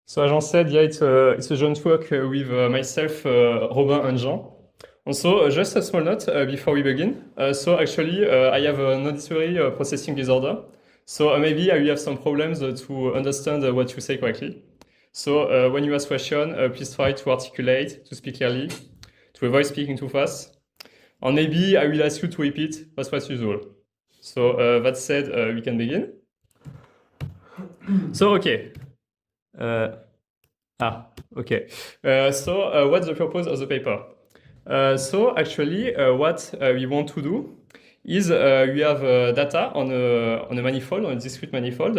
So as Jean said, yeah, it's a joint work with myself, Robin and Jean. Also, just a small note before we begin. So actually, I have an auditory processing disorder. So maybe I will have some problems to understand what you say correctly. So when you ask question, please try to articulate, to speak clearly, to avoid speaking too fast. And maybe I will ask you to repeat as usual. So that said, we can begin. So okay. Okay. What's the purpose of the paper? So actually, what we want to do is we have data on a manifold, on a discrete manifold.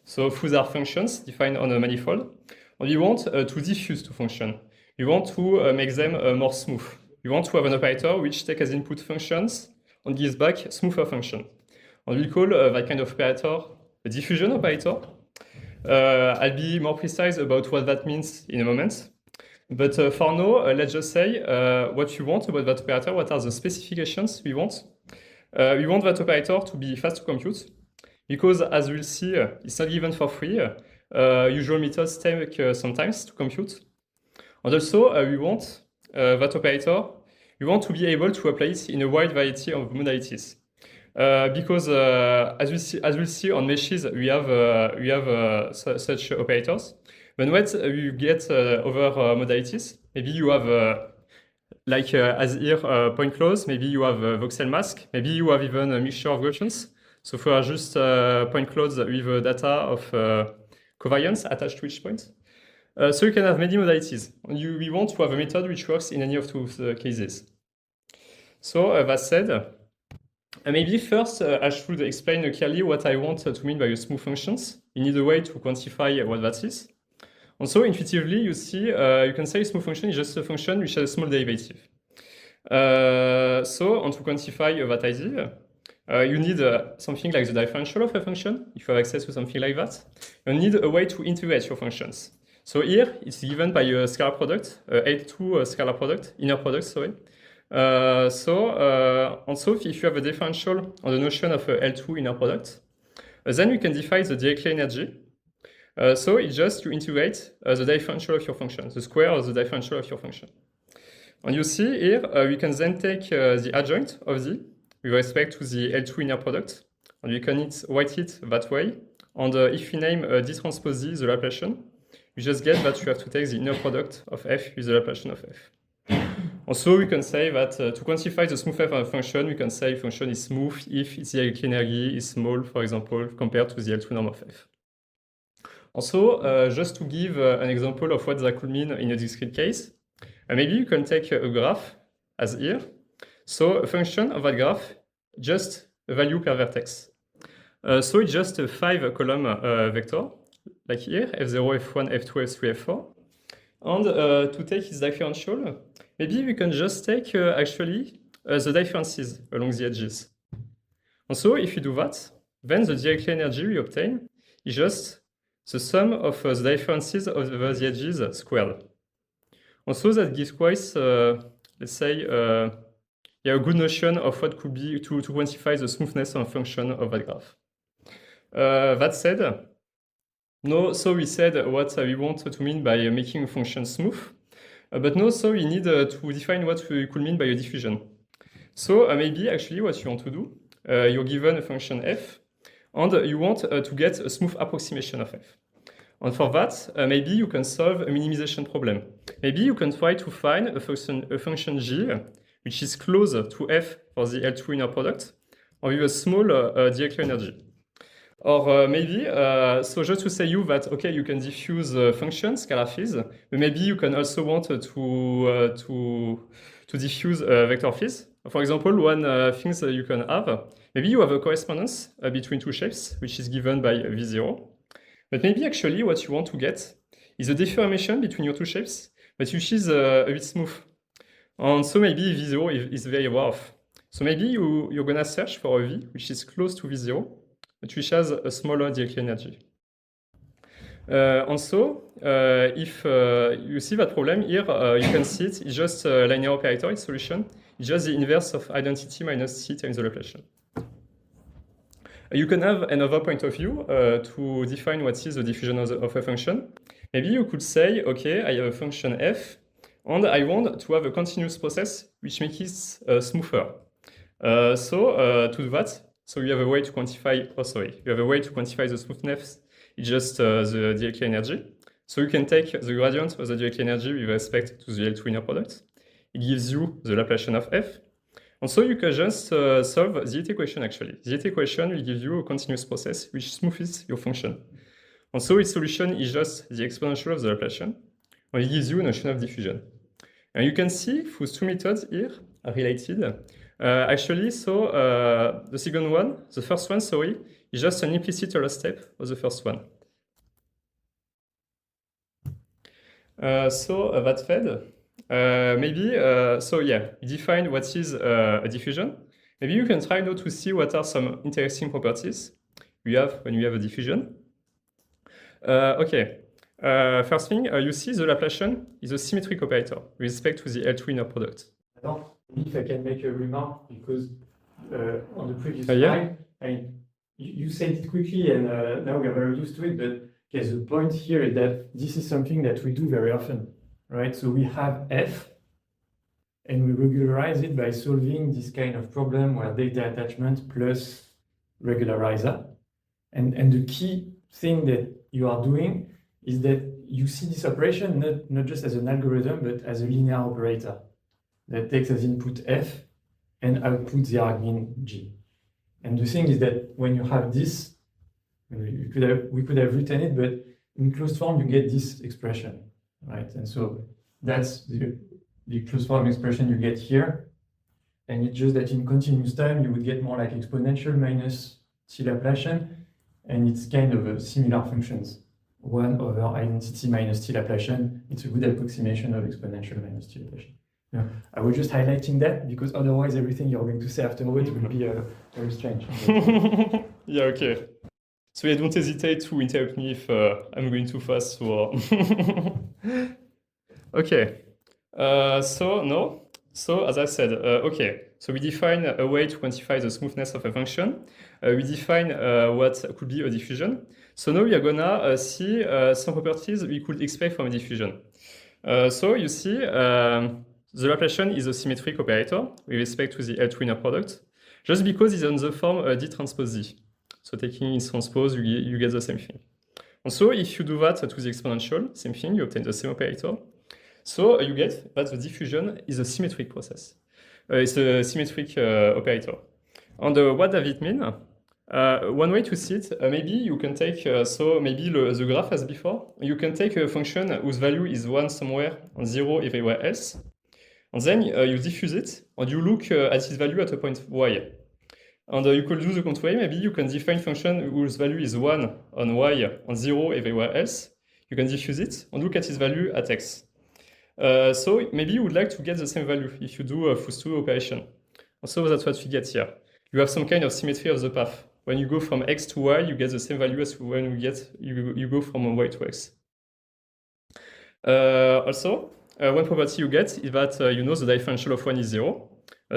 So foods are functions defined on a manifold. And we want to diffuse two functions. We want to make them more smooth. We want to have an operator which takes as input functions and gives back smoother function. And we call that kind of operator a diffusion operator. I'll be more precise about what that means in a moment. But for now, let's just say what you want about that operator, what are the specifications we want. We want that operator to be fast to compute, because as we'll see, it's not given for free. Usual methods take sometimes to compute. And also, we want that operator, we want to be able to apply it in a wide variety of modalities. Because as we'll see on meshes, we have such operators. But when you get other modalities, maybe you have as here point close, maybe you have voxel mask, maybe you have even a mixture of Gaussians. So for just point close with data of covariance attached to each point. So you can have many modalities. We want to have a method which works in any of those cases. So that said, maybe first I should explain clearly what I want to mean by a smooth functions. You need a way to quantify what that is. And so intuitively, you see, you can say a smooth function is just a function which has a small derivative. And to quantify that idea, you need something like the differential of a function, if you have access to something like that. You need a way to integrate your functions. So here, it's given by a scalar product, L2 scalar product, inner product, sorry. Also, if you have a differential on the notion of a L2 inner product, then we can define the Dirichlet energy. So it's just you integrate the differential of your function, the square of the differential of your function. And you see here, we can then take the adjoint of Z with respect to the L2 inner product, and we can write it that way. And if we name D transpose Z the Laplacian, we just get that you have to take the inner product of F with the Laplacian of F. Also, we can say that to quantify the smoothness of a function, we can say function is smooth if its Dirichlet energy is small, for example, compared to the L2 norm of F. Also, just to give an example of what that could mean in a discrete case, maybe you can take a graph as here. So a function of that graph, just a value per vertex. So it's just a 5-column vector, like here, F0, F1, F2, F3, F4. And to take its differential, maybe we can just take actually the differences along the edges. And so if you do that, then the Dirichlet energy we obtain is just the sum of the differences of the edges squared. Also, that gives quite, let's say, a good notion of what could be to quantify the smoothness of a function of that graph. That said, so we said what we want to mean by making a function smooth, but no, so we need to define what we could mean by a diffusion. So maybe actually what you want to do, you're given a function f, and you want to get a smooth approximation of f. And for that, maybe you can solve a minimization problem. Maybe you can try to find a function g, which is close to f for the L2 inner product, or with a small Dirichlet energy. Or maybe, so just to say you that, okay, you can diffuse functions, scalar fields, but maybe you can also want to diffuse vector fields. For example, one thing that you can have, maybe you have a correspondence between two shapes, which is given by V0. But maybe actually what you want to get is a deformation between your two shapes, but which is a bit smooth. And so maybe V0 is very rough. So maybe you're gonna search for a V which is close to V0, but which has a smaller Dirichlet energy. And so, if you see that problem here, you can see it's just a linear operator, its solution. It's just the inverse of identity minus c times the Laplacian. You can have another point of view to define what is the diffusion of a function. Maybe you could say, okay, I have a function f, and I want to have a continuous process which makes it smoother. To do that, so you have a way to quantify, you have a way to quantify the smoothness, it's just the dLk energy. So you can take the gradient of the dLk energy with respect to the L2 inner product. It gives you the Laplacian of f. And so you can just solve the heat equation actually. The heat equation will give you a continuous process which smoothes your function. And so its solution is just the exponential of the Laplacian, and it gives you a notion of diffusion. And you can see those two methods here are related. Actually, so the second one, the first one, sorry, is just an implicit Euler step of the first one. That fed. You define what is a diffusion. Maybe you can try now to see what are some interesting properties we have when we have a diffusion. First thing, you see the Laplacian is a symmetric operator with respect to the L2 inner product. If I can make a remark, because on the previous Yeah. slide, you said it quickly and now we are very used to it, but okay, the point here is that this is something that we do very often, right? So we have f, and we regularize it by solving this kind of problem where data attachment plus regularizer. And the key thing that you are doing is that you see this operation not just as an algorithm, but as a linear operator that takes as input f and output the argument g. And the thing is that when you have this, we could have written it, but in closed form you get this expression, right? And so that's the closed form expression you get here. And it's just that in continuous time you would get more like exponential minus t Laplacian, and it's kind of a similar functions. 1 over identity minus t Laplacian. It's a good approximation of exponential minus t Laplacian. Yeah. I was just highlighting that because otherwise everything you're going to say afterwards will be very strange. Yeah, okay. So yeah, don't hesitate to interrupt me if I'm going too fast. Or okay. So as I said, so we define a way to quantify the smoothness of a function. We define what could be a diffusion. So now we are gonna see some properties we could expect from a diffusion. So you see, the Laplacian is a symmetric operator with respect to the L2 inner product, just because it's on the form d transpose z. So taking its transpose, you get the same thing. And so if you do that to the exponential, same thing, you obtain the same operator. So you get that the diffusion is a symmetric process. It's a symmetric operator. And what does it mean? One way to see it, maybe you can take, the graph as before, you can take a function whose value is 1 somewhere and 0 everywhere else. And then you diffuse it, and you look at its value at a point y. And you could do the contrary. Maybe you can define function whose value is 1 on y and 0 everywhere else. You can diffuse it and look at its value at x. So maybe you would like to get the same value if you do a Fust2 operation. And so that's what we get here. You have some kind of symmetry of the path. When you go from x to y, you get the same value as when you go from y to x. One property you get is that the differential of 1 is 0.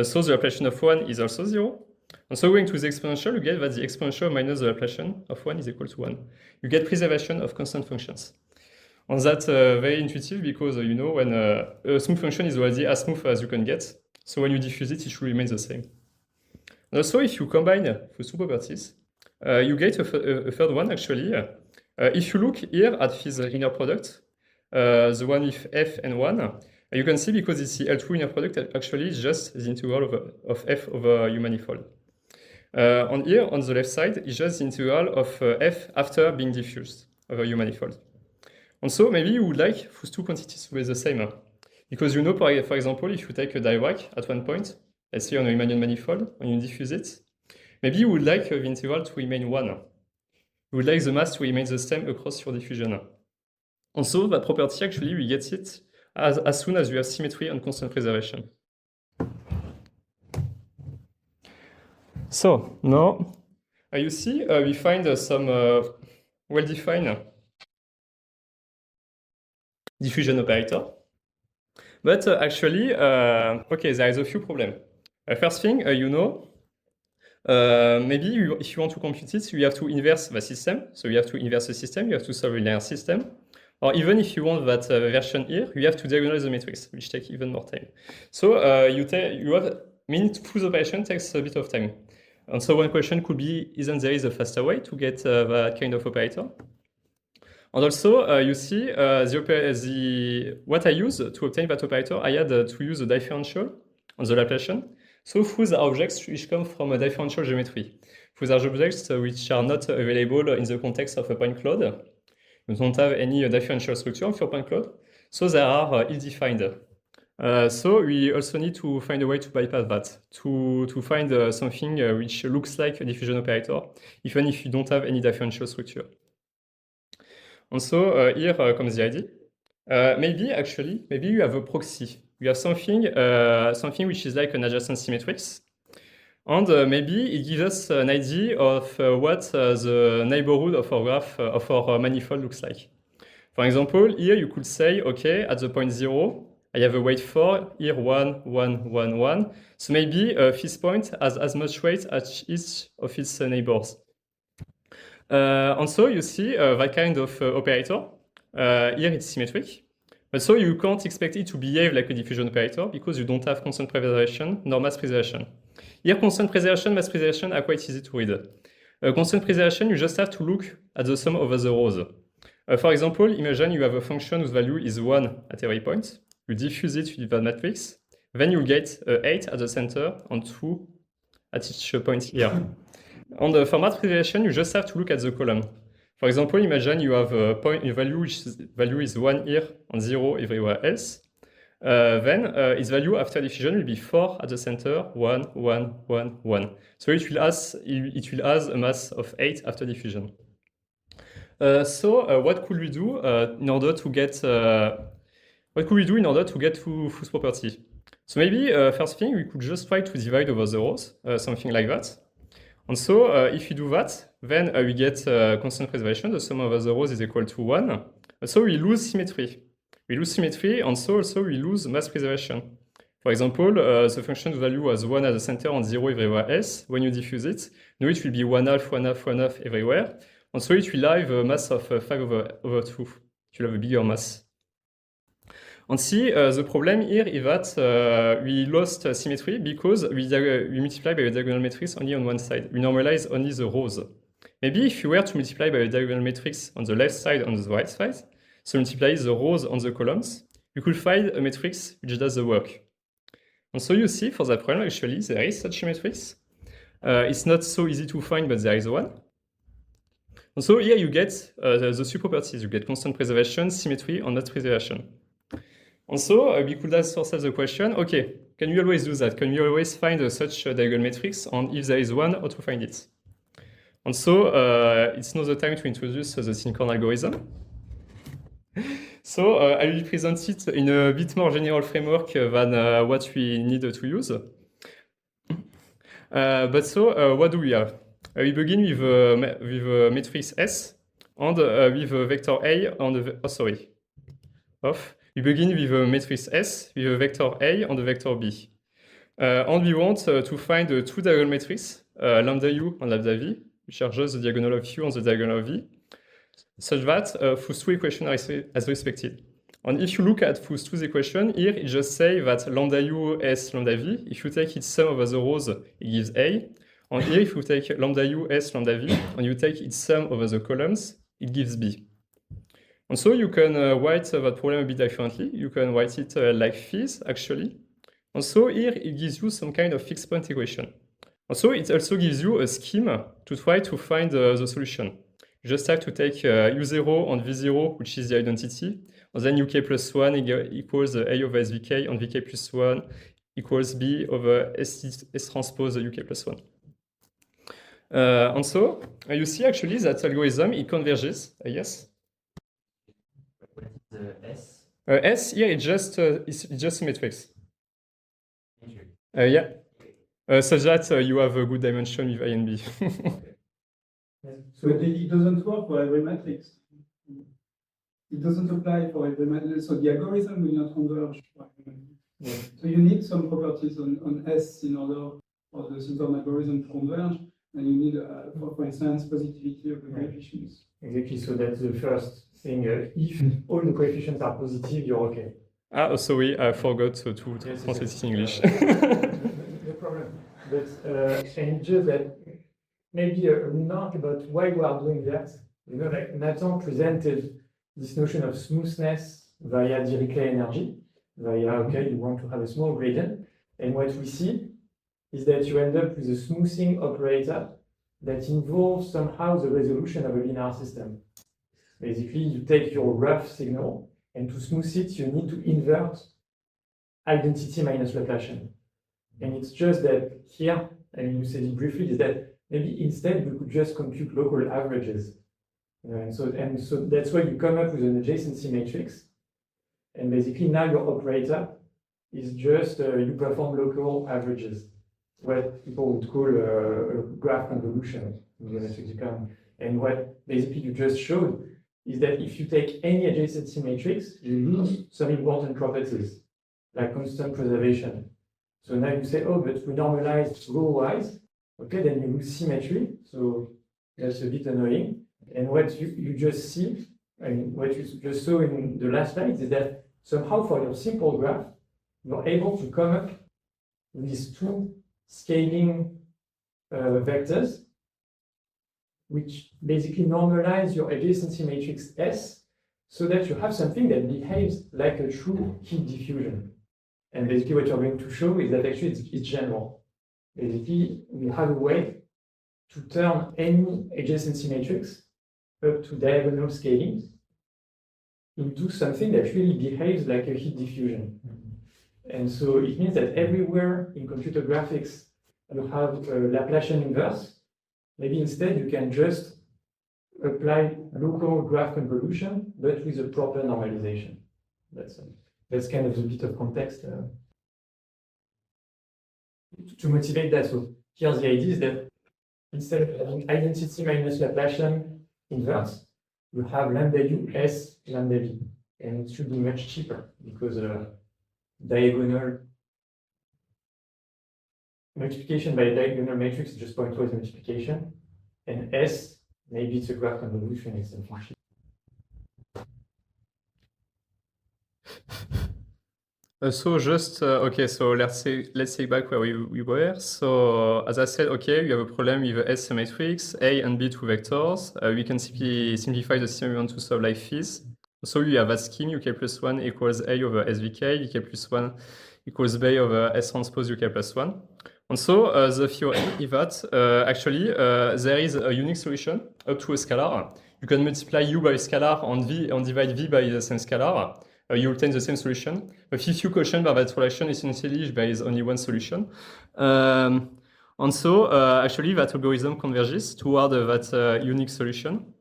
So the Laplacian of 1 is also 0. And so going to the exponential, you get that the exponential minus the Laplacian of 1 is equal to 1. You get preservation of constant functions. And that's very intuitive because when a smooth function is already as smooth as you can get. So when you diffuse it, it should remain the same. And also, if you combine those two properties, you get a third one actually. If you look here at this inner product, the one with f and 1, you can see because it's the L2 inner product, actually it's just the integral of f over U manifold. And here on the left side, it's just the integral of f after being diffused over U manifold. And so maybe you would like those two quantities to be the same. Because for example, if you take a Dirac at one point, let's say on a Riemannian manifold, and you diffuse it, maybe you would like the integral to remain 1. You would like the mass to remain the same across your diffusion. And so that property, actually, we get it as soon as you have symmetry and constant preservation. So now, you see, we find some well-defined diffusion operator. But actually, there is a few problems. First thing, Maybe if you want to compute it, you have to inverse the system. So you have to inverse the system, you have to solve a linear system. Or even if you want that version here, you have to diagonalize the matrix, which takes even more time. So you have, meaning full operation takes a bit of time. And so one question could be, isn't there is a faster way to get that kind of operator? And also, you see, what I use to obtain that operator, I had to use a differential on the Laplacian. So those are objects which come from a differential geometry. Those are objects which are not available in the context of a point cloud. You don't have any differential structure of your point cloud. So they are ill-defined. So we also need to find a way to bypass that, to find something which looks like a diffusion operator, even if you don't have any differential structure. And so here comes the idea. Maybe you have a proxy. You have something which is like an adjacent symmetrics. And maybe it gives us an idea of what the neighborhood of our graph, of our manifold looks like. For example, here you could say, okay, at the point 0, I have a weight 4, here 1, 1, 1, 1. So maybe this point has as much weight as each of its neighbors. And so you see that kind of operator. Here it's symmetric. But so you can't expect it to behave like a diffusion operator because you don't have constant preservation nor mass preservation. Here, constant preservation, mass preservation are quite easy to read. Constant preservation, you just have to look at the sum over the rows. For example, imagine you have a function whose value is 1 at every point. You diffuse it with that matrix. Then you get 8 at the center and 2 at each point here. And for mass preservation, you just have to look at the column. For example, imagine you have a value which value is 1 here and 0 everywhere else. Then its value after diffusion will be 4 at the center, 1, 1, 1, 1. So it will has a mass of 8 after diffusion. So what could we do in order to get to this property? So maybe first thing we could just try to divide over the rows, something like that. And so if we do that, then we get constant preservation. The sum over the rows is equal to 1. So we lose symmetry. And so also we lose mass preservation. For example, the function value was 1 at the center and 0 everywhere else. When you diffuse it, now it will be 1/2, 1/2, 1/2 everywhere. And so it will have a mass of 5 over 2. It will have a bigger mass. And see, the problem here is that we lost symmetry because we multiply by a diagonal matrix only on one side. We normalize only the rows. Maybe if you were to multiply by a diagonal matrix on the left side and the right side, so multiply the rows on the columns, you could find a matrix which does the work. And so you see, for that problem, actually, there is such a matrix. It's not so easy to find, but there is one. And so here you get the two properties. You get constant preservation, symmetry, and mass preservation. And so we could ask ourselves the question, okay, can you always do that? Can you always find such a diagonal matrix? And if there is one, how to find it? And so it's now the time to introduce the thin-kernel algorithm. So I will present it in a bit more general framework than what we need to use. But so what do we have? We begin with a matrix S and with a vector A and we begin with a matrix S with a vector A and a vector B. And we want to find two diagonal matrices, lambda U and lambda V, which are just the diagonal of U and the diagonal of V, such that those two equations are as respected. And if you look at those two equations, here it just says that lambda U, S, lambda V, if you take its sum over the rows, it gives A. And here, if you take lambda U, S, lambda V, and you take its sum over the columns, it gives B. And so you can write that problem a bit differently. You can write it like this, actually. And so here, it gives you some kind of fixed point equation. And so it also gives you a scheme to try to find the solution. You just have to take U0 and V0, which is the identity, and then UK plus 1 equals A over SVK, and VK plus 1 equals B over S transpose UK plus 1. And so you see actually that algorithm, it converges, yes? What is the S? S here, it's just a matrix. Yeah. Such that you have a good dimension with A and B. So it doesn't work for every matrix. It doesn't apply for every matrix. So the algorithm will not converge for every matrix. Yeah. So you need some properties on S in order for the central algorithm to converge, then you need, for instance, positivity of the coefficients. Exactly. So that's the first thing. If all the coefficients are positive, you're okay. Ah, oh, sorry, I forgot to Yes, translate it in English. No problem. But and just that maybe a remark about why we are doing that. You know, like Nathan presented this notion of smoothness via Dirichlet energy, via okay, you want to have a small gradient, and what we see is that you end up with a smoothing operator that involves somehow the resolution of a linear system. Basically, you take your rough signal, and to smooth it, you need to invert identity minus Laplacian. And it's just that here, and you said it briefly, is that maybe instead we could just compute local averages. And so that's why you come up with an adjacency matrix. And basically now your operator is just, you perform local averages, what people would call a graph convolution in geometric economy. And what basically you just showed is that if you take any adjacency matrix, you lose some important properties, like constant preservation. So now you say, oh, but we normalize row-wise, okay, then you lose symmetry, so that's a bit annoying. And what you just see, and what you just saw in the last slide, is that somehow for your simple graph, you're able to come up with these two scaling vectors, which basically normalize your adjacency matrix S so that you have something that behaves like a true heat diffusion. And basically what you're going to show is that actually it's general. Basically, we have a way to turn any adjacency matrix up to diagonal scaling into something that really behaves like a heat diffusion. And so it means that everywhere in computer graphics you have a Laplacian inverse. Maybe instead you can just apply local graph convolution, but with a proper normalization. That's kind of a bit of context to motivate that. So here's the idea is that instead of having identity minus Laplacian inverse, you have lambda u s lambda v. And it should be much cheaper because diagonal multiplication by a diagonal matrix is just pointwise multiplication. And S, maybe it's a graph convolution, it's something cheap. So just okay, so let's say back where we were. So as I said, okay, you have a problem with a S matrix, A and B two vectors. We can simply simplify the system we want to solve like this. So you have a scheme UK plus 1 equals A over SVK, UK plus 1 equals B over S transpose UK plus 1. And so the theory is that actually there is a unique solution up to a scalar. You can multiply U by a scalar and divide V by the same scalar. You obtain the same solution. But if you caution by that relation, essentially there is only one solution. And so actually that algorithm converges toward that unique solution.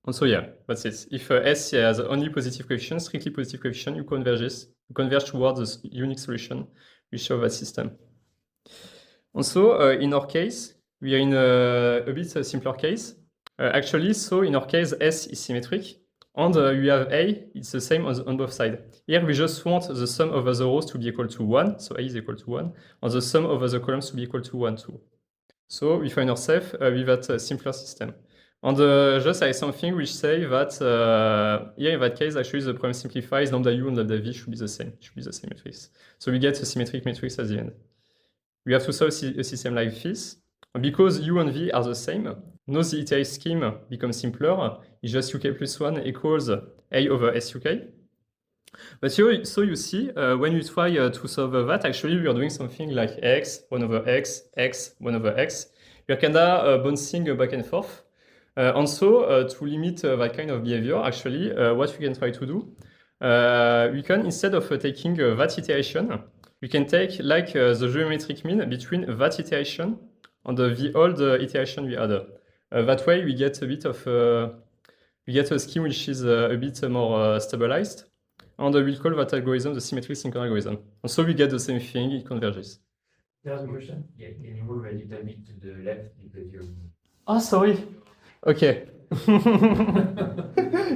And so yeah, that's it. If S has only positive coefficient, strictly positive coefficient, you converge towards the unique solution we show that system. And so in our case, we are in a bit simpler case. Actually, so in our case, S is symmetric. And you have A, it's the same on both sides. Here we just want the sum over the rows to be equal to 1, so A is equal to 1, and the sum over the columns to be equal to 1, 2. So we find ourselves with that simpler system. And just like something which say that here in that case, actually the problem simplifies, lambda u and lambda v should be the same matrix. So we get a symmetric matrix at the end. We have to solve a system like this. Because u and v are the same, now the iterate scheme becomes simpler. It's just uk plus 1 equals a over suk. But so you see, when you try to solve that, actually we are doing something like x, 1 over x, 1 over x. We are kind of bouncing back and forth. And so to limit that kind of behavior, actually, what we can try to do, we can, instead of taking that iteration, we can take like the geometric mean between that iteration and the old iteration we had. That way we get a bit of we get a scheme which is a bit more stabilized, and we'll call that algorithm the symmetric synchron algorithm. And so we get the same thing, it converges. There's a question? Yeah, can you move a little bit to the left because you're... Oh, sorry. Okay.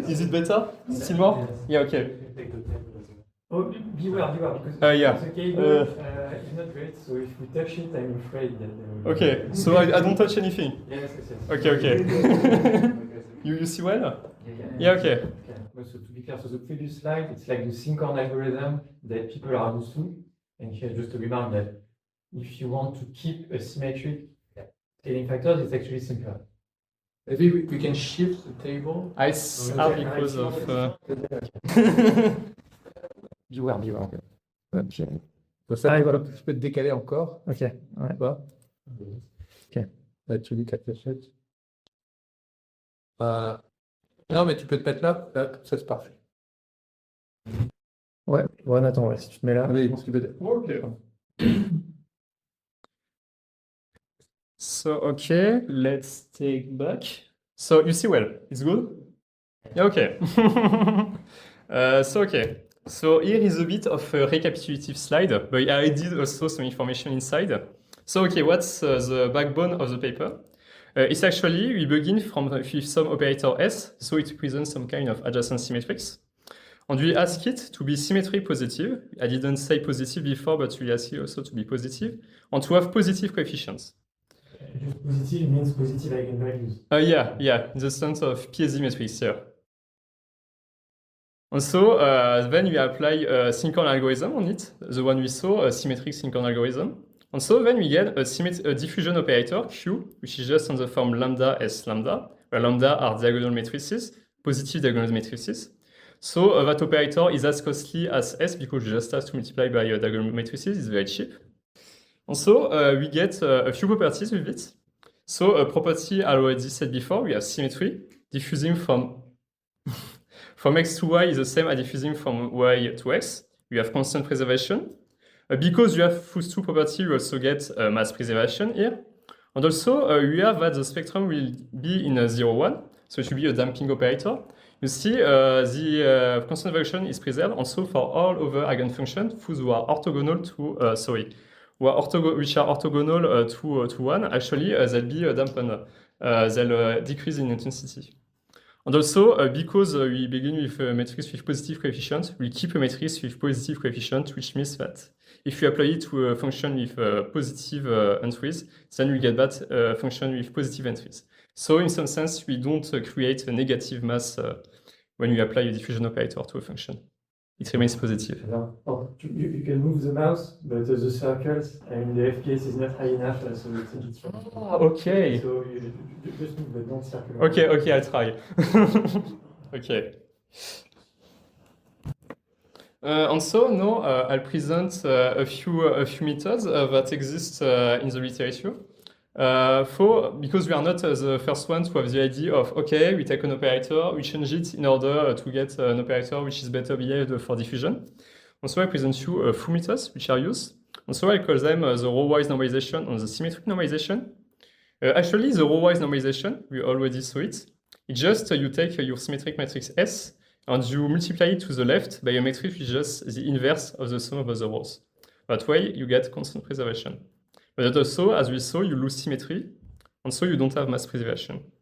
Is it better? Still more? Yes. Yeah, okay. Oh, beware, because Yeah. the cable is not great, so if we touch it, I'm afraid that there will be- Okay, so I don't touch anything. Yes, yes, yes. Okay. You see well? Yeah, okay. Okay. Well, so to be clear, so the previous slide, it's like the sync-on algorithm that people are used to. And here, just a remark that if you want to keep a symmetric scaling factors, it's actually simpler. Maybe we can shift the table. Because of... Beware. Ok. Donc ça, voilà, tu peux te décaler encore. Ok, ouais. Tu vois? Ok. Là, tu dis 4 fléchettes. Non, mais tu peux te mettre là, comme ça c'est parfait. Ouais, bon, attends, ouais, si tu te mets là. Oui, ce qui veut dire. Okay. So, okay, let's take back. So, you see well, it's good? Yeah, okay. Okay. So here is a bit of a recapitulative slide, but I did also some information inside. So, okay, what's the backbone of the paper? It's actually, we begin with some operator S, so it represents some kind of adjacent symmetrics. And we ask it to be symmetric positive. I didn't say positive before, but we ask it also to be positive, and to have positive coefficients. Just positive means positive eigenvalues. Yeah, in the sense of PSD matrix here. And so then we apply a sync-on algorithm on it, the one we saw, a symmetric sync-on algorithm. And so then we get a diffusion operator, Q, which is just on the form lambda S lambda, where lambda are diagonal matrices, positive diagonal matrices. So that operator is as costly as S because you just have to multiply by diagonal matrices, it's very cheap. And so we get a few properties with it. So a property I already said before, we have symmetry, diffusing from X to Y is the same as diffusing from Y to X. You have constant preservation. Because you have those two properties, you also get mass preservation here. And also, you have that the spectrum will be in 0, 1, so it should be a damping operator. You see, the constant variation is preserved also for all other eigenfunctions, who are orthogonal to, which are orthogonal to 1. Actually, they'll be dampened. They'll decrease in intensity. And also, because we begin with a matrix with positive coefficients, we keep a matrix with positive coefficients, which means that if you apply it to a function with positive entries, then we get that function with positive entries. So in some sense, we don't create a negative mass when we apply a diffusion operator to a function. It remains positive. You can move the mouse, but the circles, and the FPS is not high enough, so it's a bit strong. Okay. So you just move, but don't circle. Okay, I'll try. Okay. And so now I'll present a few methods that exist in the literature. Because we are not the first ones to have the idea of, okay, we take an operator, we change it in order to get an operator which is better behaved for diffusion. And so I present you a few methods which are used. And so I call them the row-wise normalization and the symmetric normalization. Actually, the row-wise normalization, we already saw it. It's just you take your symmetric matrix S and you multiply it to the left by a matrix which is just the inverse of the sum of the rows. That way, you get constant preservation. But also, as we saw, you lose symmetry, and so you don't have mass preservation.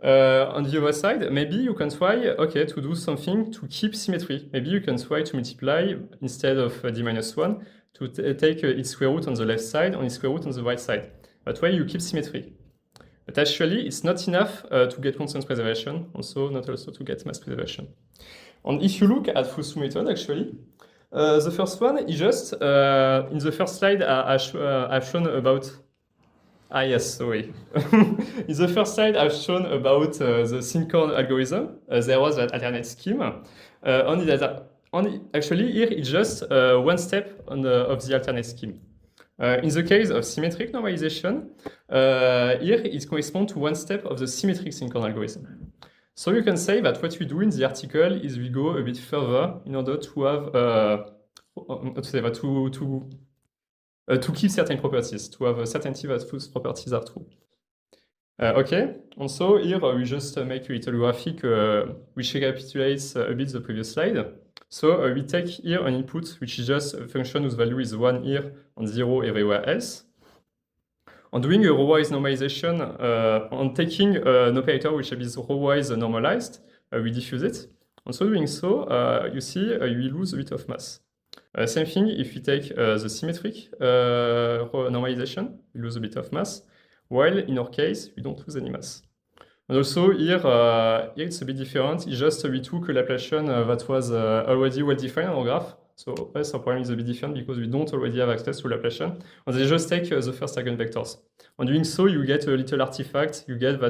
On the other side, maybe you can try, to do something to keep symmetry. Maybe you can try to multiply, instead of d-1, to take its square root on the left side and its square root on the right side. That way you keep symmetry. But actually, it's not enough to get constant preservation, also not also to get mass preservation. And if you look at Fusu method, actually, the first one is just, in the first slide, I've shown about... yes, sorry. In the first slide, I've shown about the sync-on algorithm. There was that alternate scheme. Actually, here it's just one step of the alternate scheme. In the case of symmetric normalization, here it corresponds to one step of the symmetric sync-on algorithm. So you can say that what we do in the article is we go a bit further in order to have to keep certain properties, to have a certainty that those properties are true. Okay, and so here we just make a little graphic which recapitulates a bit the previous slide. So we take here an input which is just a function whose value is 1 here and 0 everywhere else. On doing a row-wise normalization, on taking an operator which is row-wise normalized, we diffuse it. And so doing so, you see you lose a bit of mass. Same thing if we take the symmetric normalization, we lose a bit of mass, while in our case, we don't lose any mass. And also here it's a bit different. It's just we took a Laplacian that was already well defined on our graph. So yes, our problem is a bit different because we don't already have access to Laplacian. And they just take the first eigenvectors. On doing so, you get a little artifact. You get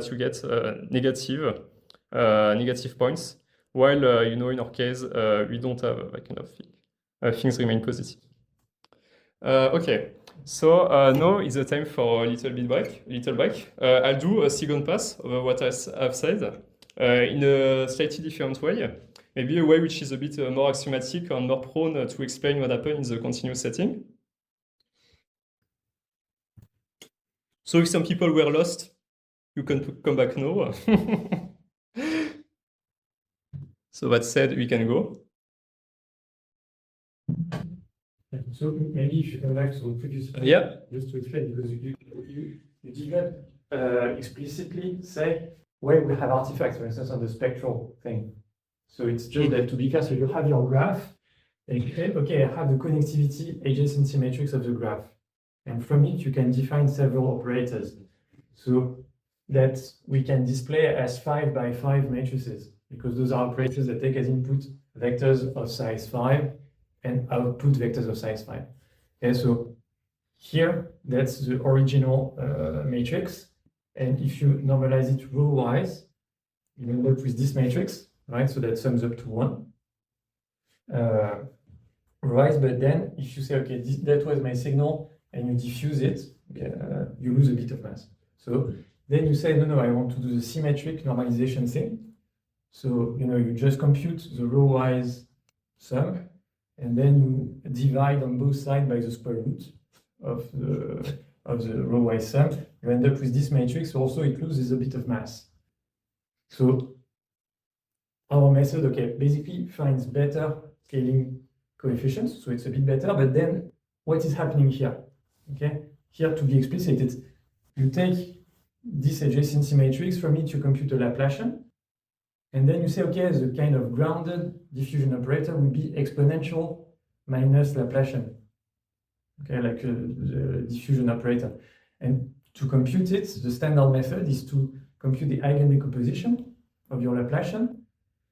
negative points, while in our case we don't have that kind of thing. Things remain positive. Okay. So now is the time for a little break. I'll do a second pass over what I've said in a slightly different way. Maybe a way which is a bit more axiomatic and more prone to explain what happened in the continuous setting. So if some people were lost, you can come back now. So that said, we can go. So maybe if you come back to the previous slide, Yeah. just to explain, because you did not explicitly say where we have artifacts, for instance, on the spectral thing. So it's just that to be clear, so you have your graph, and you say, okay, I have the connectivity adjacency matrix of the graph. And from it, you can define several operators. So that we can display as 5 by 5 matrices, because those are operators that take as input vectors of size 5 and output vectors of size 5. Okay, so here, that's the original matrix. And if you normalize it row-wise, you end up with this matrix, right? So that sums up to 1. Right, but then if you say, okay, that was my signal, and you diffuse it, okay, you lose a bit of mass. So then you say, no, I want to do the symmetric normalization thing. So, you just compute the row-wise sum, and then you divide on both sides by the square root of the row-wise sum. You end up with this matrix. Also, it loses a bit of mass. So our method, okay, basically finds better scaling coefficients. So it's a bit better. But then what is happening here? Okay, here to be explicit, it's you take this adjacency matrix, from it you compute a Laplacian, and then you say, okay, the kind of grounded diffusion operator will be exponential minus Laplacian. Okay, like the diffusion operator. And to compute it, the standard method is to compute the eigendecomposition of your Laplacian,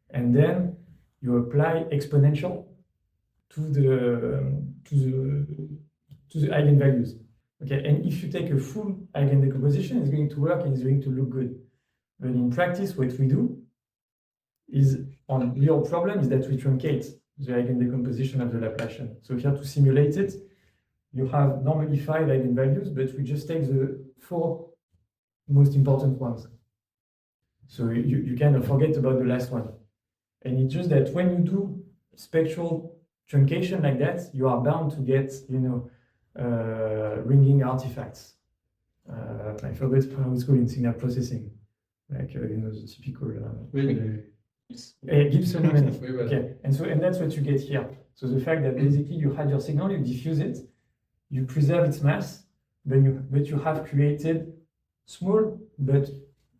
and then you apply exponential to the eigenvalues. Okay, and if you take a full eigendecomposition, it's going to work and it's going to look good. But in practice, what we do is, on real problem, is that we truncate the eigendecomposition of the Laplacian. So here to simulate it, you have normally 5 eigenvalues, but we just take the 4 most important ones. So you kind of forget about the last one. And it's just that when you do spectral truncation like that, you are bound to get, ringing artifacts. I forgot how it's called in signal processing. Like, the typical... Gibson moment. Okay, and that's what you get here. So the fact that basically you had your signal, you diffuse it, you preserve its mass, but you have created small but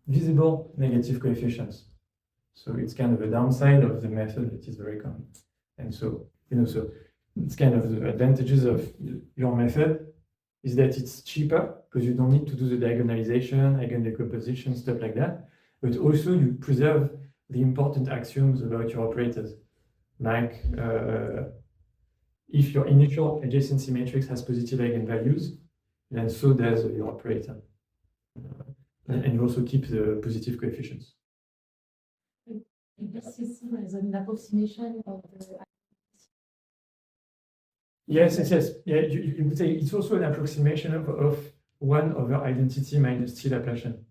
visible negative coefficients. So it's kind of a downside of the method that is very common. And so, so it's kind of the advantages of your method is that it's cheaper because you don't need to do the diagonalization, eigendecomposition, stuff like that. But also you preserve the important axioms about your operators. Like if your initial adjacency matrix has positive eigenvalues, then so does your operator. And you also keep the positive coefficients. This is as an approximation of the... Yes. Yeah, you could say it's also an approximation of 1 over identity minus T Laplacian.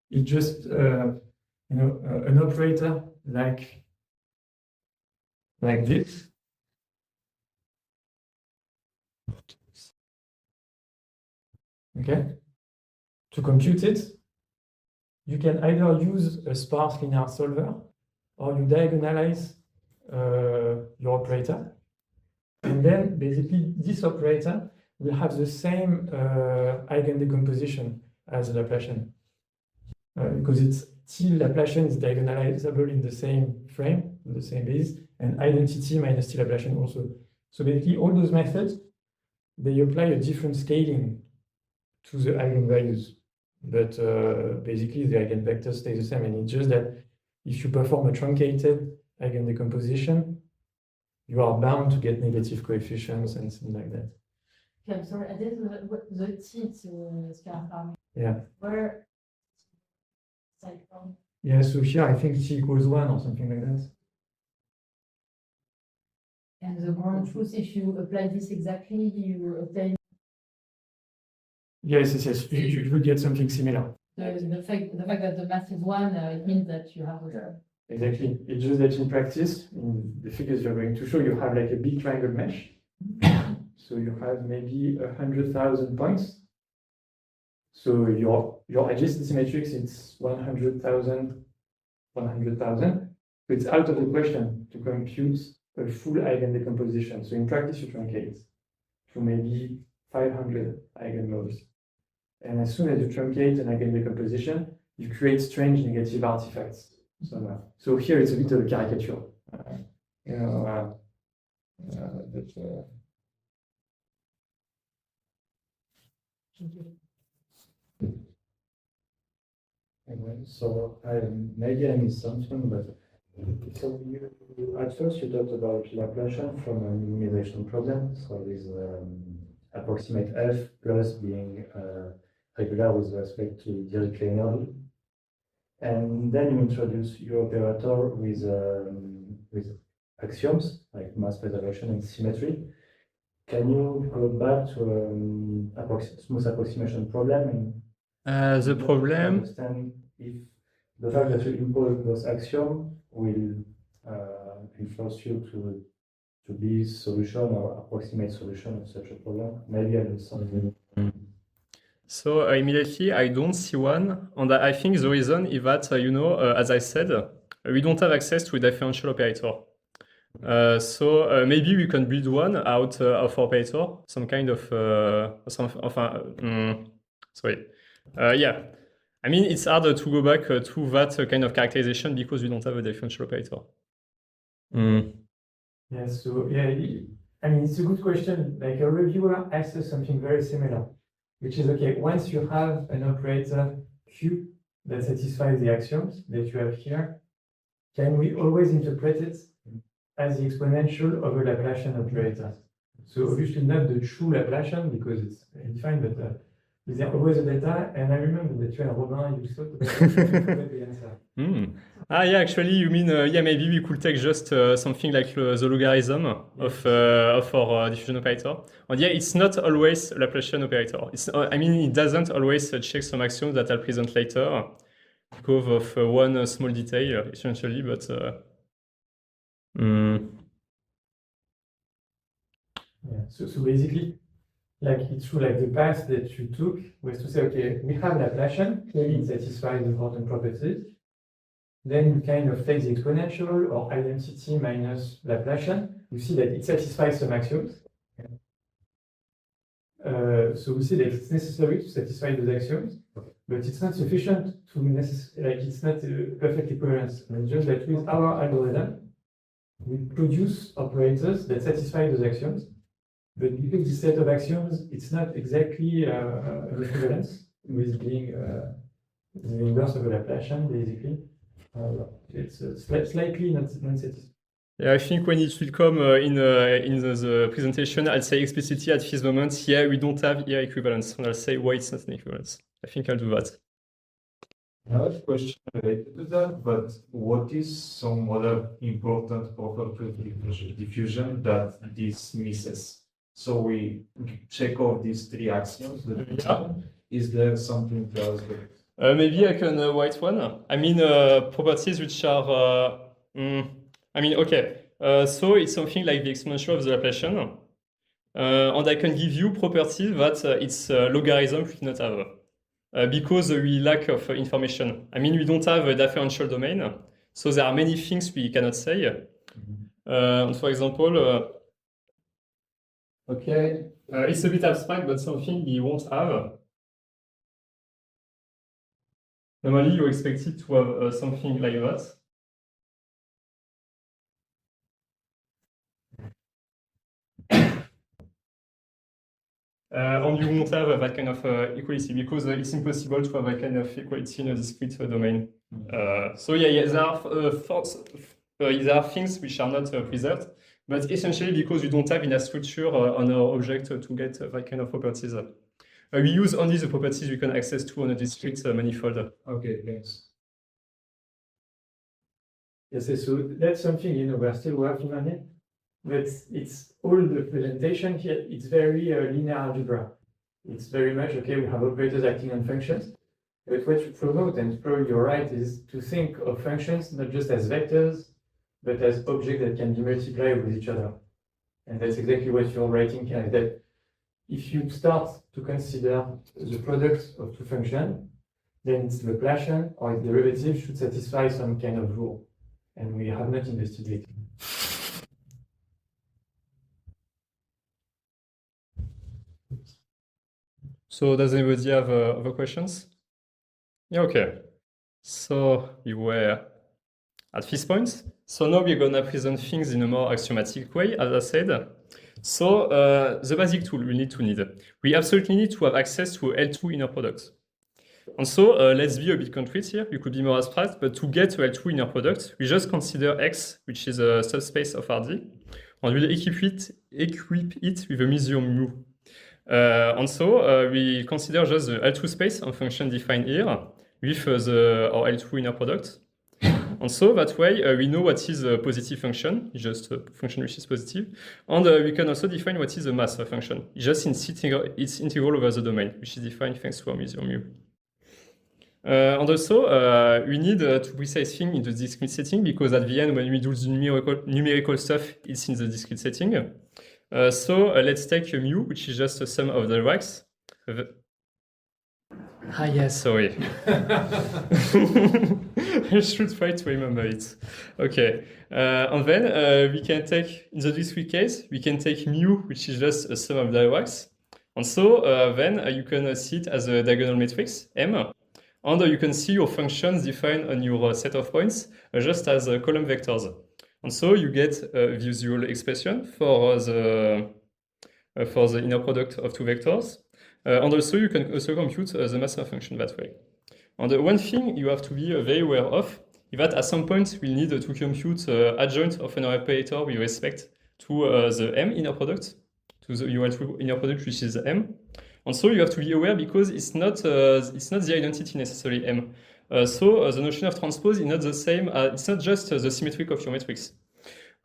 It's just an operator like this. Okay. To compute it, you can either use a sparse linear solver or you diagonalize your operator. And then basically this operator will have the same eigendecomposition as the Laplacian. Because it's T Laplacian is diagonalizable in the same frame, on the same base, and identity minus T Laplacian also. So basically, all those methods, they apply a different scaling to the eigenvalues, but basically the eigenvectors stay the same, and it's just that if you perform a truncated eigendecomposition, you are bound to get negative coefficients and things like that. Okay, I'm sorry, I did the T to scalar farm. Yeah. Where side from? Yeah, so here I think T equals 1 or something like that. And the ground truth, if you apply this exactly, you obtain Yes, you will get something similar. the fact that the mass is one, it means that you have a Exactly. It's just that in practice, in the figures you're going to show, you have like a big triangle mesh. So you have maybe 100,000 points. So your adjacency matrix, it's 100,000, 100,000. So it's out of the question to compute a full eigendecomposition. So in practice, you truncate to maybe 500 eigenmodes. And as soon as you truncate an eigendecomposition, you create strange negative artifacts. So here it's a bit of a caricature. Anyway, so maybe I missed something, but so you at first you talked about Laplacian from a minimization problem. So with approximate f plus being regular with respect to directly energy, and then you introduce your operator with axioms like mass preservation and symmetry. Can you go back to smooth approximation problem and The problem. understand if the fact that you impose those axioms will force you to be solution or approximate solution of such a problem? Maybe I missed something. So immediately, I don't see one, and I think the reason is that, as I said, we don't have access to a differential operator. So maybe we can build one out of operator, some kind of, yeah. I mean, it's harder to go back to that kind of characterization because we don't have a differential operator. Yeah, so yeah, I mean, it's a good question. Like a reviewer asks us something very similar, which is, okay, once you have an operator Q that satisfies the axioms that you have here, can we always interpret it as the exponential of a Laplacian operator? So obviously not the true Laplacian because it's defined, but is there always a delta? And I remember that you and Robin, you thought about the answer. Yeah, actually, you mean, maybe we could take just something like the logarithm of our diffusion operator. And yeah, it's not always a Laplacian operator. It doesn't always check some axioms that I'll present later because of one small detail, essentially, but Yeah, so basically, like it's true, like the path that you took was to say, okay, we have Laplacian, clearly it satisfies important properties. Then you kind of take the exponential or identity minus Laplacian. You see that it satisfies some axioms. So we see that it's necessary to satisfy those axioms, but it's not sufficient to it's not a perfect equivalence. It's just that with our algorithm, we produce operators that satisfy those axioms. But because this set of axioms, it's not exactly an equivalence with being the inverse of a Laplacian, basically. It's slightly not satisfied. Yeah, I think when it will come in the presentation, I'll say explicitly at this moment, yeah, we don't have here equivalence. And I'll say why it's not an equivalence. I think I'll do that. I have a question related to that, but what is some other important property of diffusion that this misses? So we check off these three axioms. Is there something else? Maybe I can write one. Properties which are, okay. So it's something like the exponential of the Laplacian. And I can give you properties that its logarithm should not have. Because we lack of information. We don't have a differential domain. So there are many things we cannot say. For example, it's a bit abstract, but something we won't have. Normally, you expect it to have something like that. And you won't have that kind of equality because it's impossible to have that kind of equality in a discrete domain. So yeah, there are things which are not preserved, but essentially because we don't have enough structure on our object to get that kind of properties. We use only the properties we can access to on a discrete manifold. Okay, thanks. Yes, so that's something, we're still working on it, but it's all the presentation here, it's very linear algebra. It's very much, okay, we have operators acting on functions, but what you promote, and probably you're right, is to think of functions not just as vectors, but as objects that can be multiplied with each other. And that's exactly what you're writing here, is that if you start to consider the product of two functions, then its Laplacian or its derivative should satisfy some kind of rule. And we have not investigated. So does anybody have other questions? Yeah, okay. So you were at this point. So now we're gonna present things in a more axiomatic way, as I said. So the basic tool we need. We absolutely need to have access to L2 inner product. And so let's be a bit concrete here. You could be more abstract, but to get to L2 inner product, we just consider X, which is a subspace of Rd, and we'll equip it with a measure mu. And so we consider just the L2 space and function defined here with our L2 inner product. And so that way we know what is a positive function, just a function which is positive, and we can also define what is the mass of a function, just in its integral over the domain, which is defined thanks to our measure mu. And also, we need to precise things in the discrete setting because at the end, when we do the numerical stuff, it's in the discrete setting. So let's take a mu, which is just a sum of the racks. Yes, sorry. I should try to remember it. Okay. And then we can take, in the discrete case, we can take mu, which is just a sum of the racks. And so then you can see it as a diagonal matrix, M. And you can see your functions defined on your set of points just as column vectors. And so you get the usual expression for the inner product of two vectors. And also you can also compute the mass of function that way. And one thing you have to be very aware of is that at some point we'll need to compute adjoint of an operator with respect to the M inner product, to the UL2 inner product, which is M. And so you have to be aware because it's not the identity necessarily M. So the notion of transpose is not the same. It's not just the symmetric of your matrix.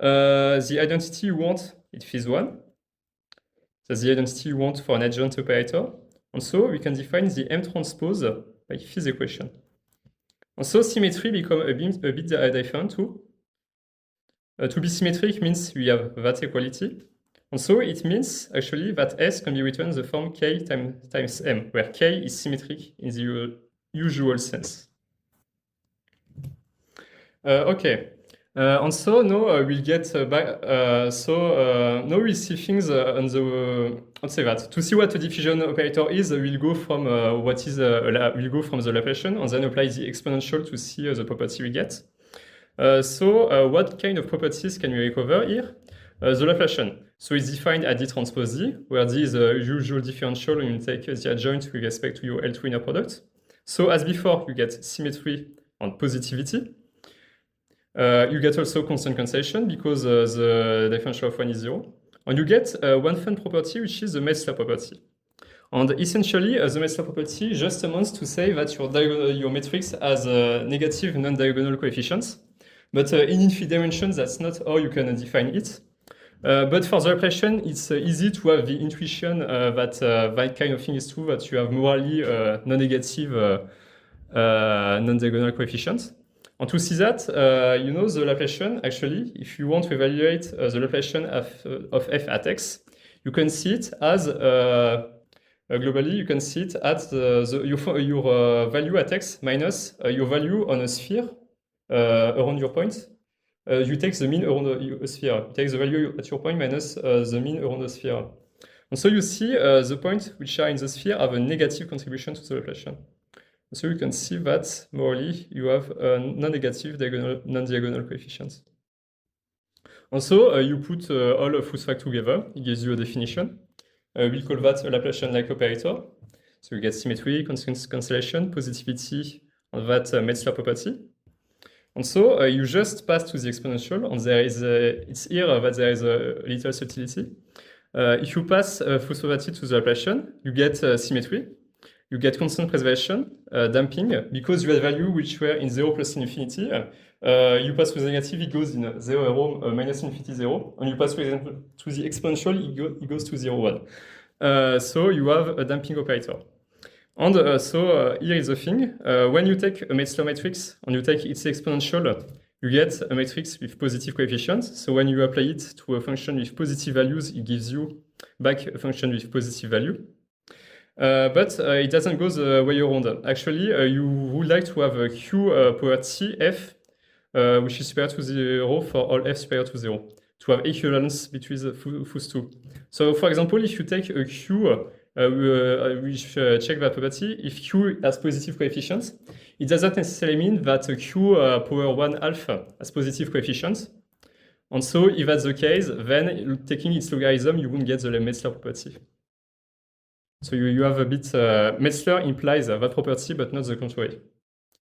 The identity you want, it is one. That's the identity you want for an adjoint operator. And so we can define the M transpose by this equation. And so symmetry becomes a bit different too. To be symmetric means we have that equality. And so it means actually that S can be written in the form K times M, where K is symmetric in the usual sense. Okay. And so now we'll get back. Now we see things on the. Let's say that to see what a diffusion operator is, we'll go from we'll go from the Laplacian and then apply the exponential to see the property we get. So what kind of properties can we recover here? The Laplacian. So it's defined at D transpose D, where D is a usual differential when you take the adjoint with respect to your L2 inner product. So as before, you get symmetry and positivity. You get also constant cancellation because the differential of 1 is 0. And you get one fun property, which is the Kessler property. And essentially, the Kessler property just amounts to say that your matrix has negative non-diagonal coefficients. But in infinite dimensions, that's not how you can define it. But for the Laplacian, it's easy to have the intuition that that kind of thing is true, that you have morally non-negative non-diagonal coefficients. And to see that, you know the Laplacian, actually, if you want to evaluate the Laplacian of f at x, you can see it as, globally, you can see it at your value at x minus your value on a sphere around your point. You take the mean around a sphere. You take the value at your point minus the mean around the sphere. And so you see the points which are in the sphere have a negative contribution to the Laplacian. So you can see that morally you have non-negative non-diagonal coefficients. And so you put all of those facts together, it gives you a definition. we'll call that a Laplacian-like operator. So you get symmetry, cancellation, positivity on that Metzler property. And so you just pass to the exponential, and there is it's here that there is a little subtlety. If you pass Faussovati to the Laplacian, you get symmetry, you get constant preservation, damping, because you had value which were in 0 plus infinity. You pass to the negative, it goes in 0, minus infinity 0, and you pass to the exponential, it goes to 0, 1. So you have a damping operator. And here is the thing. When you take a Metzler matrix and you take its exponential, you get a matrix with positive coefficients. So when you apply it to a function with positive values, it gives you back a function with positive value. But it doesn't go the way around. Actually, you would like to have a q power t f, which is superior to 0 for all f superior to 0, to have equivalence between the those two. So for example, if you take a q, which check that property, if q has positive coefficients, it doesn't necessarily mean that a q power 1 half has positive coefficients. And so if that's the case, then taking its logarithm, you won't get the Metzler property. So you have a bit, Metzler implies that property, but not the contrary.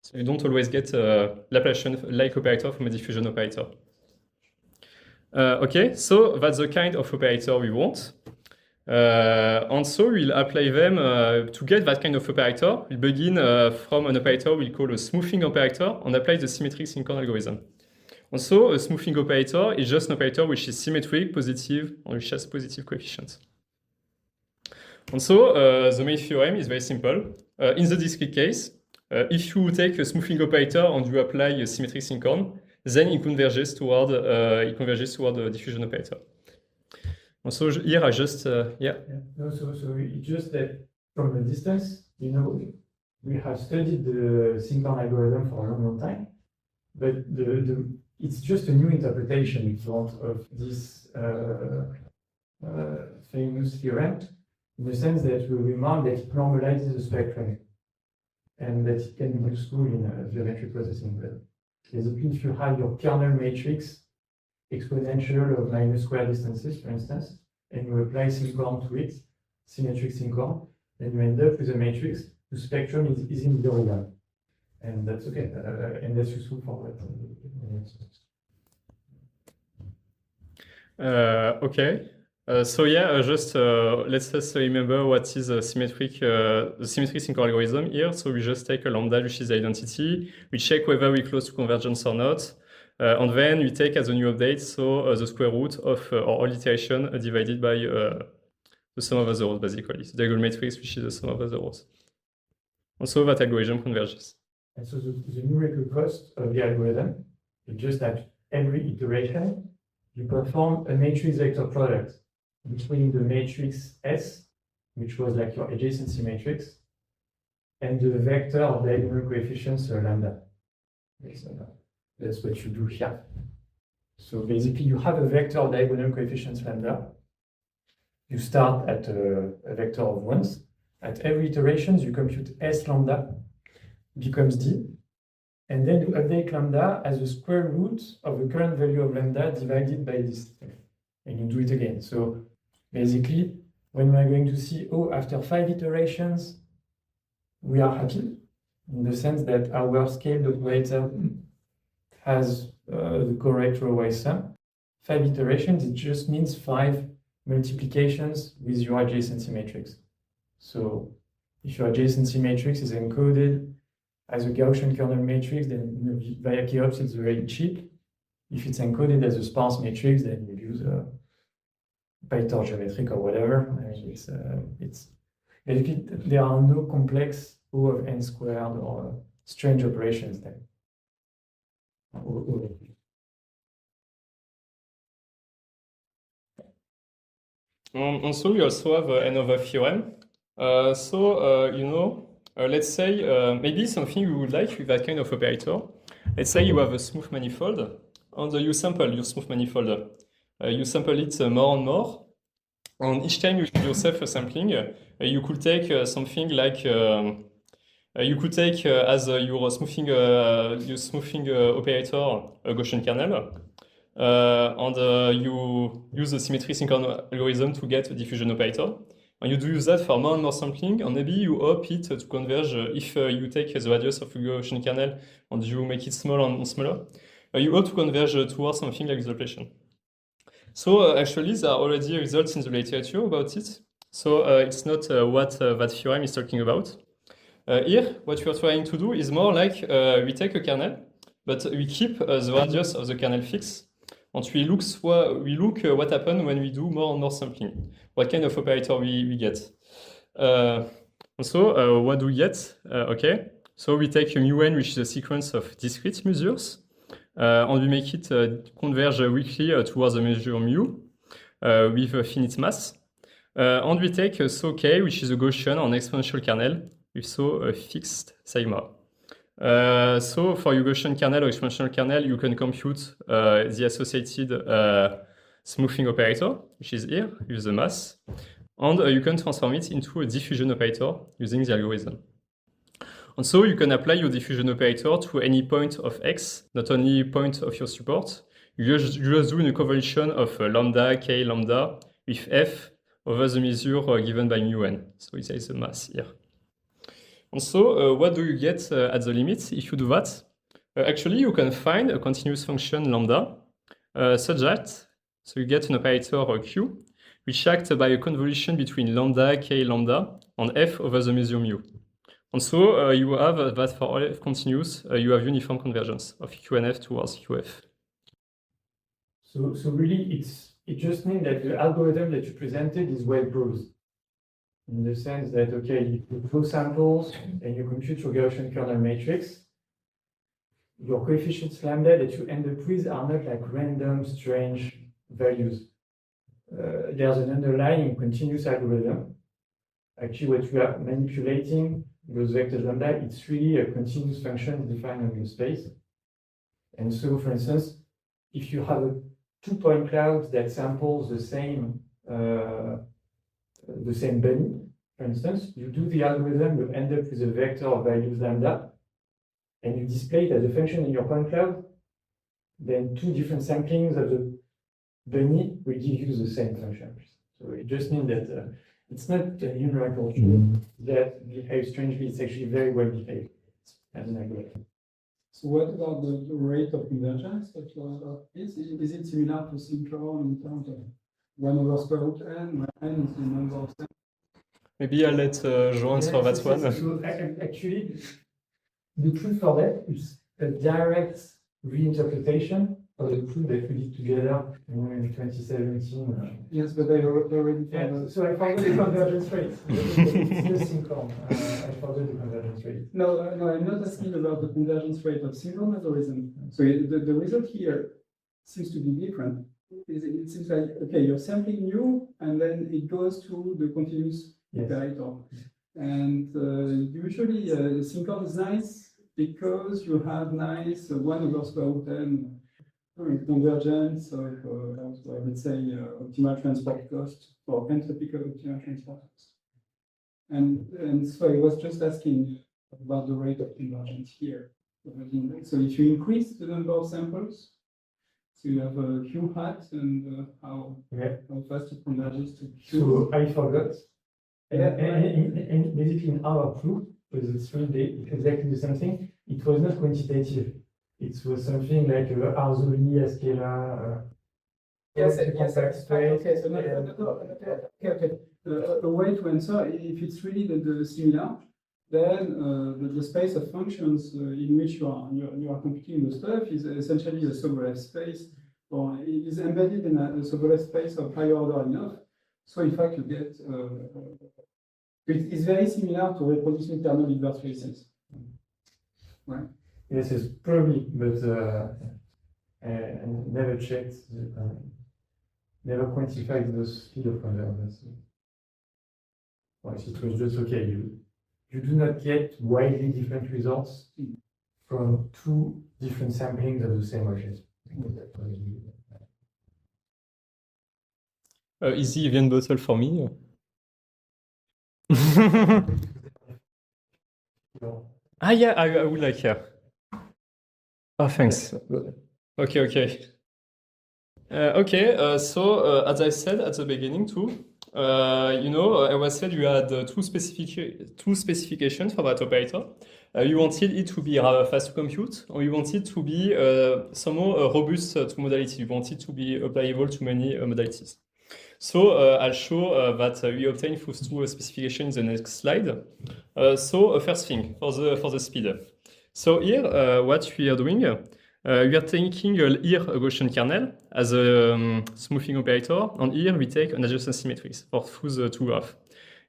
So you don't always get a Laplacian-like operator from a diffusion operator. Okay, so that's the kind of operator we want. And so we'll apply them to get that kind of operator. We'll begin from an operator we'll call a smoothing operator and apply the symmetric synchron algorithm. And so a smoothing operator is just an operator which is symmetric, positive, and which has positive coefficients. And so the main theorem is very simple. In the discrete case, if you take a smoothing operator and you apply a symmetric synchron, then it converges toward the diffusion operator. And so here I just Yeah. No, so it's just that from a distance, you know, we have studied the synchron algorithm for a long time, but it's just a new interpretation in front of this famous theorem, in the sense that we remark that it normalizes the spectrum and that it can be useful in geometric processing. But basically, if you have your kernel matrix exponential of minus square distances, for instance, and you apply synchron to it, symmetric synchron, then you end up with a matrix whose spectrum is in 0, 1. And that's okay, and that's useful for what? Okay. So yeah, just let's just remember what is the symmetric synchron algorithm here. So we just take a lambda, which is the identity. We check whether we're close to convergence or not. And then we take as a new update, so the square root of our iteration divided by the sum of the zeros, basically. So the diagonal matrix, which is the sum of the zeros. And so that algorithm converges. And so the numerical cost of the algorithm is just that every iteration, you perform a matrix vector product between the matrix S, which was like your adjacency matrix, and the vector of diagonal coefficients lambda. That's what you do here. So basically, you have a vector of diagonal coefficients lambda. You start at a vector of ones. At every iteration, you compute S lambda becomes D, and then you update lambda as the square root of the current value of lambda divided by this, and you do it again. So basically, when we're going to see, oh, after 5 iterations, we are happy, in the sense that our scaled operator has the correct row-wise sum. 5 iterations, it just means 5 multiplications with your adjacency matrix. So if your adjacency matrix is encoded as a Gaussian kernel matrix, then via Cheops it's very cheap. If it's encoded as a sparse matrix, then you use a Python geometric or whatever. I mean, it's basically there are no complex O of n squared or strange operations there. And so we also have another theorem. You know, let's say maybe something you would like with that kind of operator. Let's say you have a smooth manifold, and you sample your smooth manifold. You sample it more and more, and each time you give yourself a sampling, you could take something like you could take as your smoothing operator a Gaussian kernel. and you use the symmetry synchrony algorithm to get a diffusion operator. And you do use that for more and more sampling, and maybe you hope it to converge if you take the radius of your Gaussian kernel and you make it smaller and smaller. You hope to converge towards something like the depletion. So actually, there are already results in the literature about it. So it's not what that theorem is talking about. Here, what we are trying to do is more like we take a kernel, but we keep the radius of the kernel fixed, and we look what happens when we do more and more sampling, what kind of operator we get. And so what do we get? Okay, so we take a mu(n), which is a sequence of discrete measures, and we make it converge weakly towards the measure mu with a finite mass. And we take so k, which is a Gaussian or an exponential kernel, with so a fixed sigma. So for your Gaussian kernel or exponential kernel, you can compute the associated smoothing operator, which is here, with the mass. And you can transform it into a diffusion operator using the algorithm. And so you can apply your diffusion operator to any point of x, not only point of your support. You just do an convolution of lambda, k, lambda, with f over the measure given by mu(n). So it is the mass here. And so what do you get at the limit if you do that? Actually, you can find a continuous function lambda such that, so you get an operator q, which acts by a convolution between lambda, k, lambda, and f over the measure mu. And so you have that for all f continuous, you have uniform convergence of q and f towards qf. So really, it just means that the algorithm that you presented is well proved. In the sense that, okay, you flow samples and you compute your Gaussian kernel matrix. Your coefficients lambda that you end up with are not like random, strange values. There's an underlying continuous algorithm. Actually, what we are manipulating those vectors lambda, it's really a continuous function defined on your space. And so, for instance, if you have a two-point cloud that samples the same bunny, for instance, you do the algorithm, you end up with a vector of values lambda, and you display it as a function in your point cloud, then two different samplings of the bunny will give you the same function. So it just means that it's not a numerical truth that behaves strangely, it's actually very well behaved as an algorithm. So what about the rate of convergence that you are about? Is it similar to synchrone in terms of 1 over square root n, where n is the number of samples? Maybe I'll let João answer that one. So actually, the truth for that is a direct reinterpretation of the proof that we did together in 2017. Yes, but I already Yeah, found so I forgot the convergence rate. It's still synchrone. I forgot the convergence rate. No, I'm not asking about the convergence rate of synchrone algorithm. So the result here seems to be different. It seems like, okay, you're sampling mu, and then it goes to the continuous operator. And usually synchrone is nice because you have nice 1 over square root n convergence of, let's say, optimal transport cost or entropical optimal transport cost. And so I was just asking about the rate of convergence here. So if you increase the number of samples, so you have a Q hat and how fast it converges to Q. So I forgot. And basically in our proof, because it's really exactly the same thing, it was not quantitative. It was something like Arzoli, a scalar. Yes, compact space. Okay, okay. The way to answer, if it's really the similar, then the space of functions in which you are computing the stuff is essentially a Sobolev space, or it is embedded in a Sobolev space of higher order enough. So in fact, you get it's very similar to reproducing kernel inverse spaces, right? Yes, it's probably, but I never checked, never quantified the speed of convergence. Well, it was just okay. You do not get widely different results from two different samplings of the same object. Easy Evian bottle for me. Yeah, I would like, yeah. Oh, thanks. Okay. As I said at the beginning too, I was said you had two specifications for that operator. You wanted it to be rather fast to compute, or you wanted to be somehow robust to modality. You wanted to be applicable to many modalities. So I'll show that we obtain those two specifications in the next slide. First thing for the speed. So here, what we are doing, we are taking here a Gaussian kernel as a smoothing operator, and here we take an adjacency matrix for those two graphs.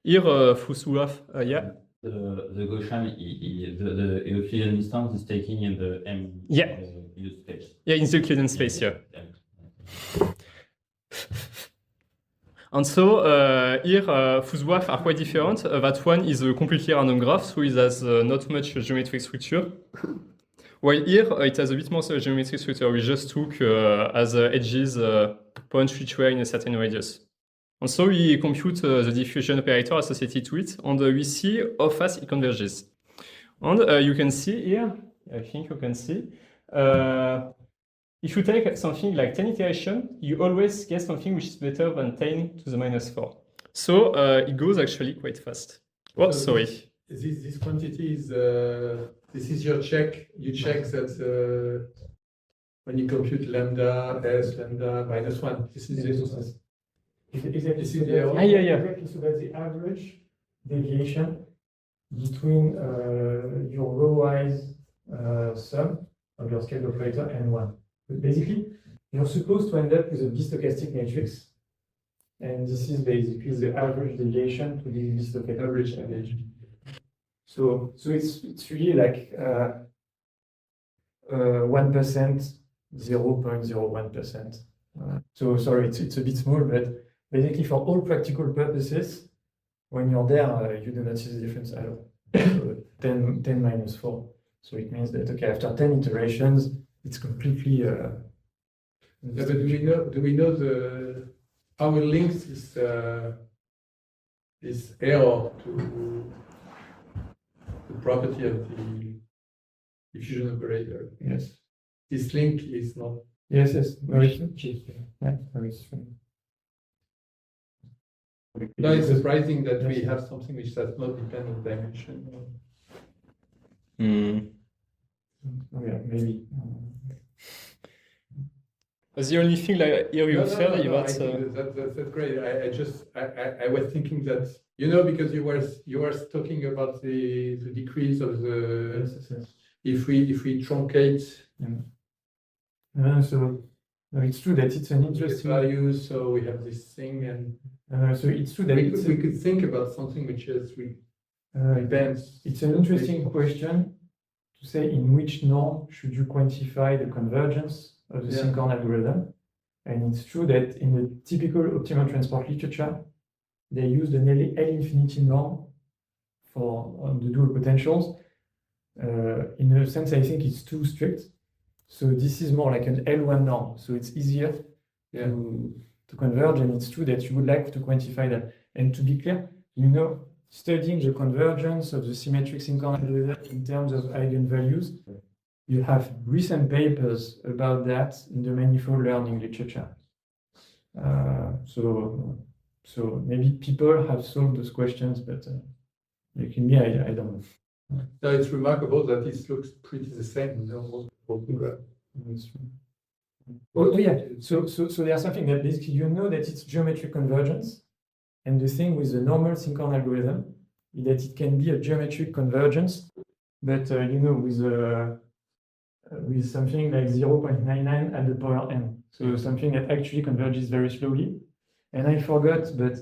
Here, those two graphs, yeah. The Gaussian, the Euclidean distance is taking in the M Yeah. in the space. Yeah, in the Euclidean space, yeah. And so here, those graphs are quite different. That one is a completely random graph, so it has not much geometric structure. While here, it has a bit more geometric structure. We just took as edges points which were in a certain radius. And so we compute the diffusion operator associated to it, and we see how fast it converges. And you can see here, I think you can see, if you take something like 10 iterations, you always get something which is better than 10 to the minus 4. So it goes actually quite fast. Oh, sorry. This quantity is, this is your check. You check that when you compute lambda, s, lambda, minus 1. This is the Is the error? Yeah. Exactly, so that's the average deviation between your row-wise sum of your scale operator and 1. But basically, you're supposed to end up with a bistochastic matrix, and this is basically the average deviation to the bistochastic Average deviation. So it's really like 1%, 0.01%. So sorry, it's a bit small, but basically for all practical purposes, when you're there, you do not see the difference at all. So 10 minus 4. So it means that, okay, after 10 iterations, it's completely... Yeah, but do we know how we link this error to the property of the diffusion operator? Yes. This link is not. Yes. No, it's yeah, no, it's true. No, it's surprising that we have something which does not depend on dimension. Oh, yeah, maybe. The only thing like here you said I that's think that's great. I was thinking that, because you were talking about the decrease of the if we truncate So no, it's true that it's an interesting values, so we have this thing, and so it's true that we could think about something which is depends. it's an interesting question to say in which norm should you quantify the convergence of the synchron algorithm. And it's true that in the typical optimal transport literature, they use the L infinity norm for the dual potentials. In a sense, I think it's too strict. So this is more like an L1 norm. So it's easier to converge, and it's true that you would like to quantify that. And to be clear, studying the convergence of the symmetric synchron algorithm in terms of eigenvalues, you have recent papers about that in the manifold learning literature. So maybe people have solved those questions, but like me, I don't know. No, it's remarkable that it looks pretty the same. Oh yeah. So there's something that basically that it's geometric convergence, and the thing with the normal synchron algorithm is that it can be a geometric convergence, but with something like 0.99 at the power n. So something that actually converges very slowly. And I forgot, but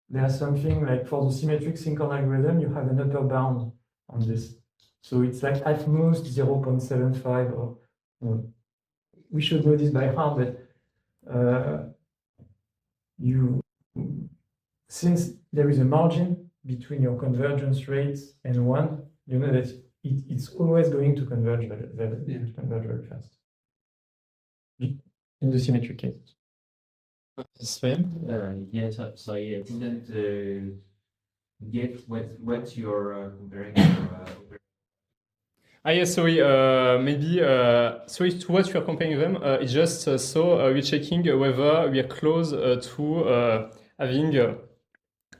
there's something like for the symmetric synchron algorithm, you have an upper bound on this. So it's like at most 0.75 or we should know this by heart, but since there is a margin between your convergence rates and 1, you know that it's always going to converge very fast in the symmetric cases. Sven? Yes, so I didn't get what you're comparing. Yeah, sorry, maybe, sorry, to what you are comparing them, it's just we're checking whether we are close to having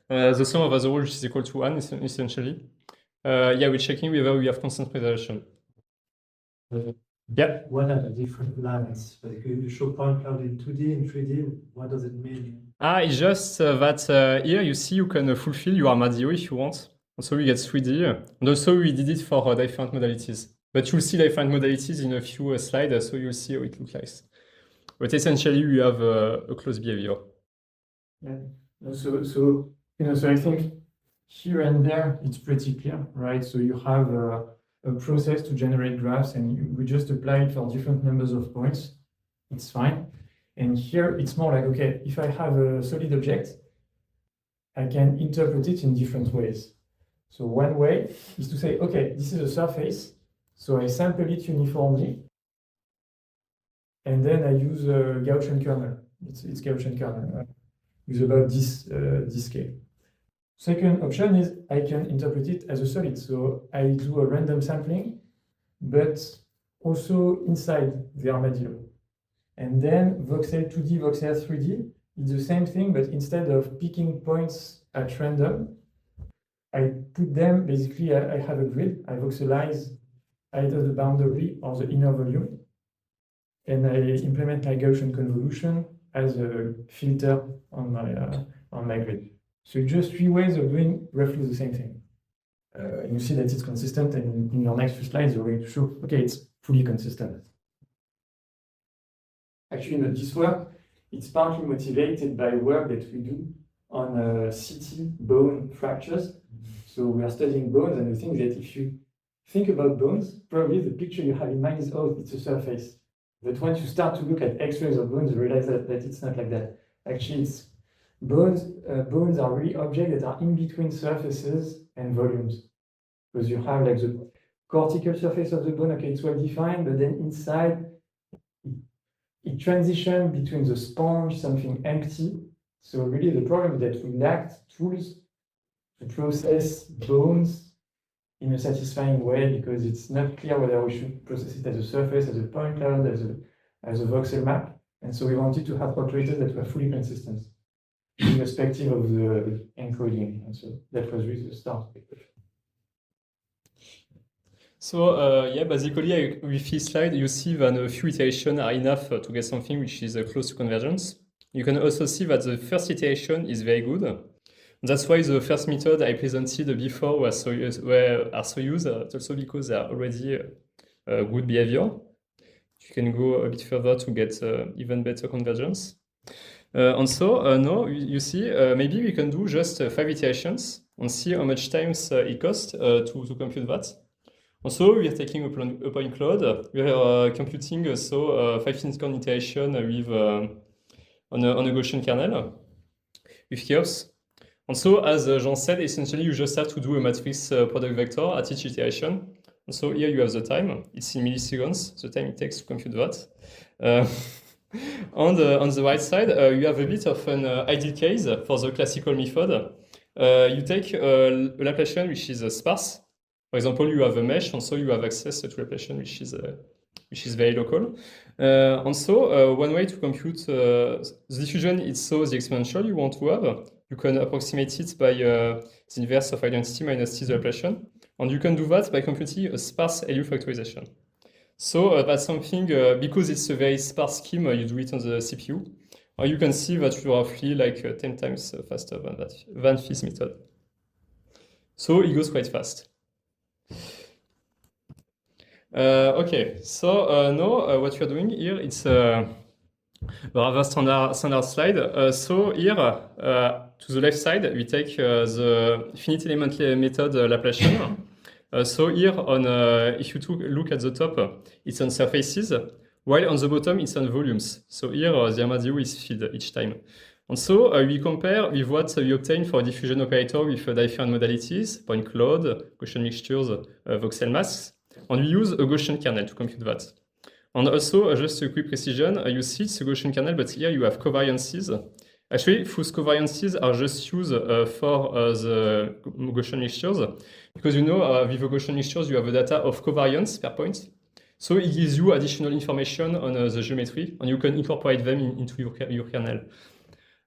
the sum of the rule which is equal to 1, essentially. Yeah, we're checking whether we have constant preservation. Yeah. What are the different lines? Like you show point cloud in 2D and 3D, what does it mean? It's just that here you see you can fulfill your Armadillo if you want. So we get 3D. And also we did it for different modalities. But you'll see different modalities in a few slides, so you'll see how it looks like. But essentially we have a closed behavior. Yeah. So I think here and there it's pretty clear, right? So you have a process to generate graphs, and we just apply it for different numbers of points. It's fine. And here it's more like, okay, if I have a solid object, I can interpret it in different ways. So one way is to say, okay, this is a surface, so I sample it uniformly, and then I use a Gaussian kernel. It's Gaussian kernel with about this scale. Second option is I can interpret it as a solid. So I do a random sampling, but also inside the armadillo. And then voxel 2D, voxel 3D, it's the same thing, but instead of picking points at random, I put them, basically I have a grid, I voxelize either the boundary or the inner volume, and I implement my Gaussian convolution as a filter on my grid. So just 3 ways of doing roughly the same thing. You see that it's consistent, and in your next few slides, you're going to show, okay, it's fully consistent. Actually, not this work, it's partly motivated by work that we do on CT bone fractures. So we are studying bones, and the thing that if you think about bones, probably the picture you have in mind is, oh, it's a surface. But once you start to look at X-rays of bones, you realize that it's not like that. Actually, it's bones are really objects that are in between surfaces and volumes. Because you have like the cortical surface of the bone, okay, it's well defined, but then inside, it transitions between the sponge, something empty. So really the problem is that we lacked tools to process bones in a satisfying way, because it's not clear whether we should process it as a surface, as a point cloud, as a voxel map. And so we wanted to have operators that were fully consistent, irrespective of the encoding. And so that was really the start. So yeah, basically with this slide, you see that a few iterations are enough to get something which is close to convergence. You can also see that the first iteration is very good. That's why the first method I presented before are so used. It's also because they are already good behavior. You can go a bit further to get even better convergence. And so now you see, maybe we can do just 5 iterations and see how much time it costs to compute that. Also, we are taking a point cloud. We are computing 5 second iteration with on a Gaussian kernel with chaos. And so, as Jean said, essentially you just have to do a matrix product vector at each iteration. And so here you have the time. It's in milliseconds, the time it takes to compute that. On the right side, you have a bit of an ideal case for the classical method. You take a Laplacian which is sparse. For example, you have a mesh, and so you have access to Laplacian which is very local. And so one way to compute the diffusion is so the exponential you want to have. You can approximate it by the inverse of identity minus t the Laplacian. And you can do that by computing a sparse LU factorization. So that's something, because it's a very sparse scheme, you do it on the CPU. Or you can see that you're roughly like 10 times faster than this method. So it goes quite fast. Okay, so now what we're doing here, it's a rather standard slide. So here, to the left side, we take the finite element method Laplacian. So here, if you look at the top, it's on surfaces, while on the bottom, it's on volumes. So here, the Armadillo is fed each time. And so we compare with what we obtain for a diffusion operator with different modalities, point cloud, Gaussian mixtures, voxel masks. And we use a Gaussian kernel to compute that. And also, just a quick precision, you see it's a Gaussian kernel, but here you have covariances Actually, those covariances are just used for the Gaussian mixtures, because with the Gaussian mixtures, you have a data of covariance per point. So it gives you additional information on the geometry, and you can incorporate them into your kernel.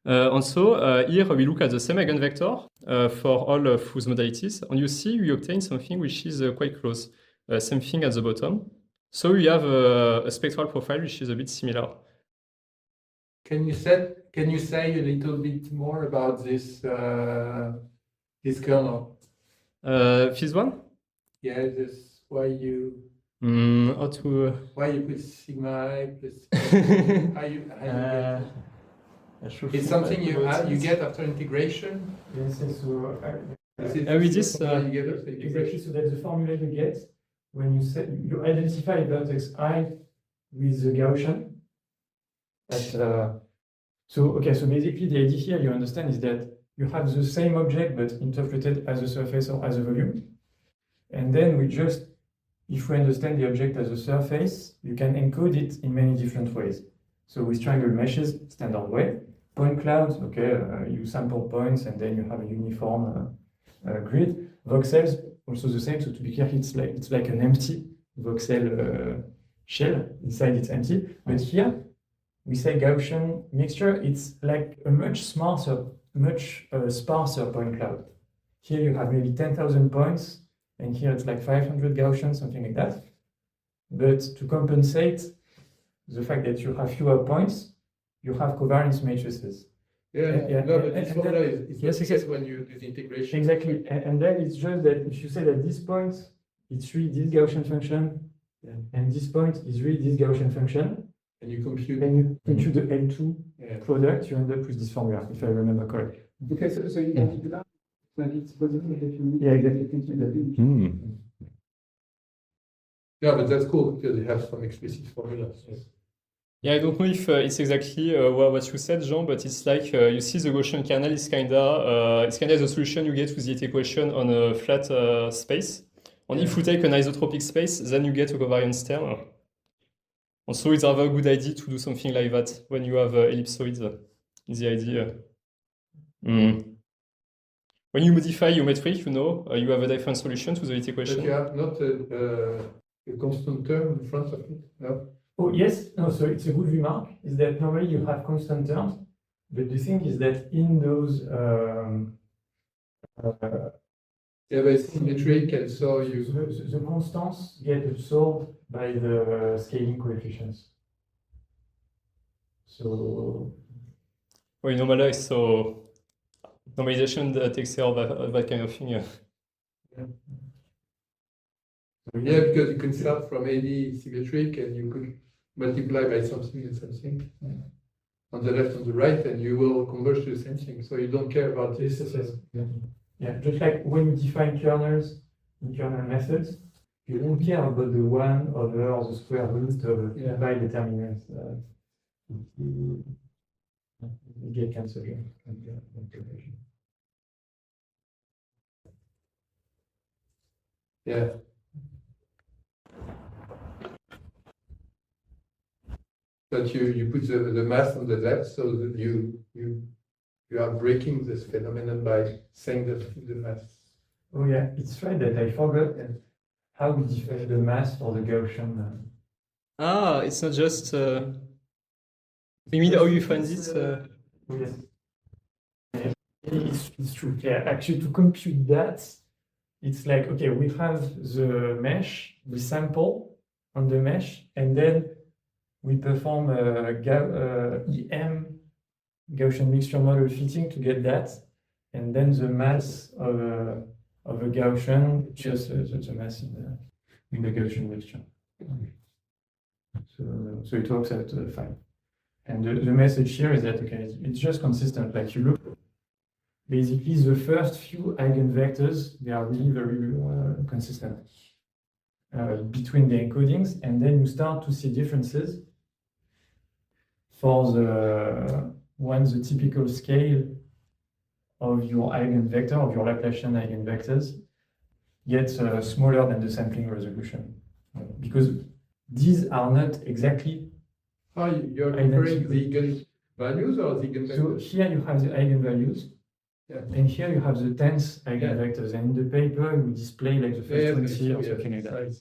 Here we look at the same eigenvector for all of those modalities, and you see we obtain something which is quite close. Same thing at the bottom. So we have a spectral profile which is a bit similar. Can you say a little bit more about this this kernel? This one? Yeah, this why you How to... why you put sigma I plus how you get it? It's something you get after integration. Yes, so Is it with this, you get after exactly. integration? So that's the formula you get when you identify vertex I with the Gaussian. So basically the idea here you understand is that you have the same object but interpreted as a surface or as a volume. And then if we understand the object as a surface, you can encode it in many different ways. So with triangle meshes, standard way. Point clouds, you sample points and then you have a uniform grid. Voxels, also the same. So to be clear, it's like an empty voxel shell. Inside it's empty. But here, we say Gaussian mixture, it's like a much sparser point cloud. Here you have maybe 10,000 points, and here it's like 500 Gaussian, something like that. But to compensate the fact that you have fewer points, you have covariance matrices. No, but this formula is yes, when you do the integration. Exactly, and then it's just that if you say that this point, it's really this Gaussian function, and this point is really this Gaussian function, and you compute the L2 product, you end up with this formula, if I remember correctly. Okay, so you can do that. Maybe it's positive if you exactly. Yeah, but that's cool because you have some explicit formulas. Yeah, I don't know if it's exactly what you said, Jean, but it's like you see the Gaussian kernel is kinda the solution you get with the equation on a flat space. And if you take an isotropic space, then you get a covariance term. And so it's a very good idea to do something like that when you have ellipsoids. Is the idea. When you modify your metric, you have a different solution to the equation. But you have not a constant term in front of it, no? Oh, yes, no, so it's a good remark, is that normally you have constant terms, but the thing is that in those but it's symmetric, and so the constants get absorbed by the scaling coefficients. So We normalize, so normalization takes care of that kind of thing. Yeah, because you can start from AD symmetric and you could multiply by something and something on the left and the right, and you will converge to the same thing. So you don't care about this. Yeah, just like when you define kernels in kernel methods, you don't care about the 1 over the square root of by determinants. You get cancelled. Yeah. But you put the mass on the left, so that you are breaking this phenomenon by saying that the mass. Oh yeah, it's right that I forgot how we define the mass for the Gaussian. It's not just. You mean how you find it? Yes. It's true. Yeah, actually, to compute that, it's like, okay, we have the mesh, we sample on the mesh, and then we perform EM Gaussian mixture model fitting to get that, and then the mass of a Gaussian, just the mass in the Gaussian mixture. So it works out fine. And the message here is that, okay, it's just consistent. Like you look, basically the first few eigenvectors, they are really very consistent between the encodings, and then you start to see differences for the typical scale of your eigenvector, of your Laplacian eigenvectors, gets smaller than the sampling resolution. Because these are not exactly You're comparing values or the So eigenvectors? here you have the eigenvalues, and here you have the tens eigenvectors. And in the paper, we display like the first 20 or something like that.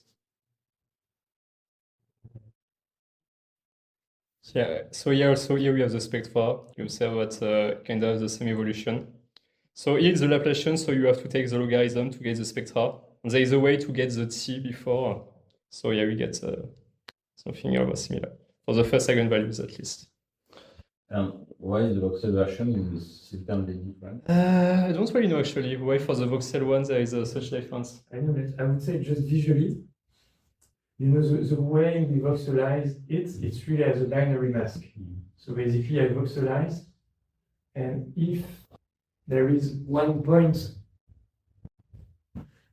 Yeah, so here also here we have the spectra. You observe that kind of the same evolution. So here is the Laplacian, so you have to take the logarithm to get the spectra. And there is a way to get the t before. So here we get something similar for the first eigenvalues at least. And why is the voxel version significantly different? I don't really know actually why for the voxel one there is such difference. I know that I would say just visually, you know, the way we voxelize it, it's really as a binary mask. So basically I voxelize, and if there is one point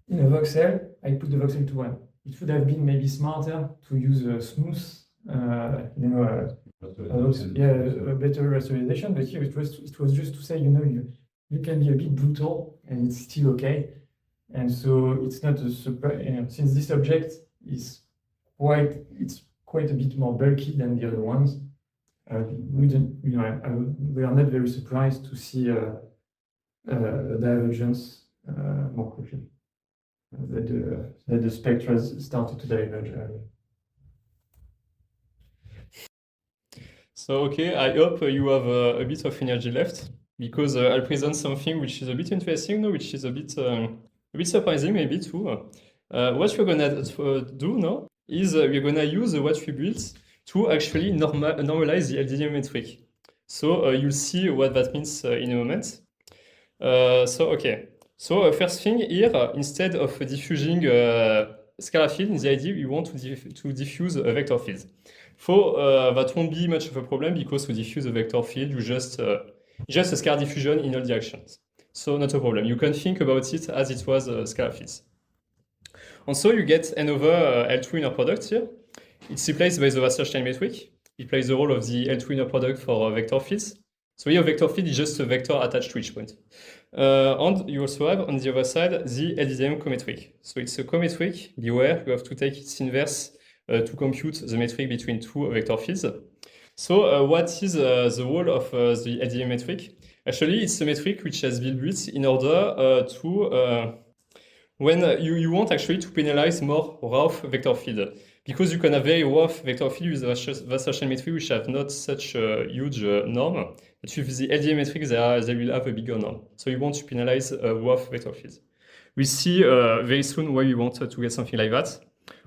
in a voxel, I put the voxel to 1. It would have been maybe smarter to use a smooth, you know, a better rasterization, but here it was just to say, you know, you can be a bit brutal and it's still okay. And so it's not a surprise, you know, since this object is quite a bit more bulky than the other ones. We are not very surprised to see a divergence more quickly. That the spectra started to diverge earlier. So okay, I hope you have a bit of energy left, because I'll present something which is a bit interesting, no? Which is a bit surprising maybe too. What we're gonna do now is we're gonna use what we built to actually normalize the LDM metric. So you'll see what that means in a moment. So first thing here, instead of diffusing scalar field, in the idea we want to diffuse a vector field. That won't be much of a problem because to diffuse a vector field, you just a scalar diffusion in all directions. So not a problem. You can think about it as it was scalar fields. And so you get n over L2 inner product here. It's replaced by the Wasserstein metric. It plays the role of the L2 inner product for vector fields. So here, vector field is just a vector attached to each point. And you also have on the other side the LDM cometric. So it's a cometric. Beware, you have to take its inverse to compute the metric between two vector fields. So what is the role of the LDM metric? Actually, it's a metric which has been built in order to when you want actually to penalize more rough vector field, because you can have very rough vector field with Wasserstein metric which have not such a huge norm, but with the LDM metric they will have a bigger norm. So you want to penalize rough vector fields. We see very soon why we want to get something like that.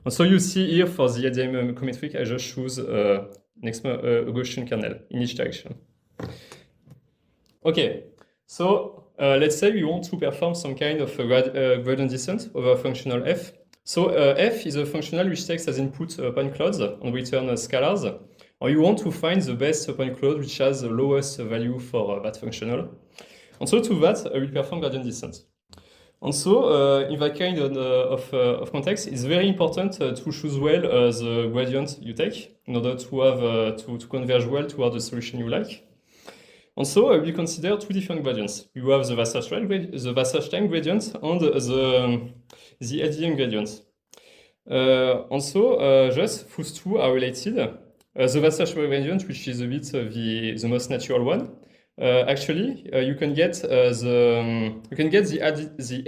And so you see here for the LDM metric, I just choose a Gaussian kernel in each direction. Okay, so let's say we want to perform some kind of gradient descent over a functional f. So f is a functional which takes as input point clouds and return scalars. Or you want to find the best point cloud which has the lowest value for that functional. And so to that, we perform gradient descent. And so in that kind of context, it's very important to choose well the gradient you take in order to have to converge well toward the solution you like. And so we consider two different gradients. You have the Wasserstein gradient and the LDM gradient. And so just those two are related. The Wasserstein gradient, which is a bit the most natural one, actually you can get the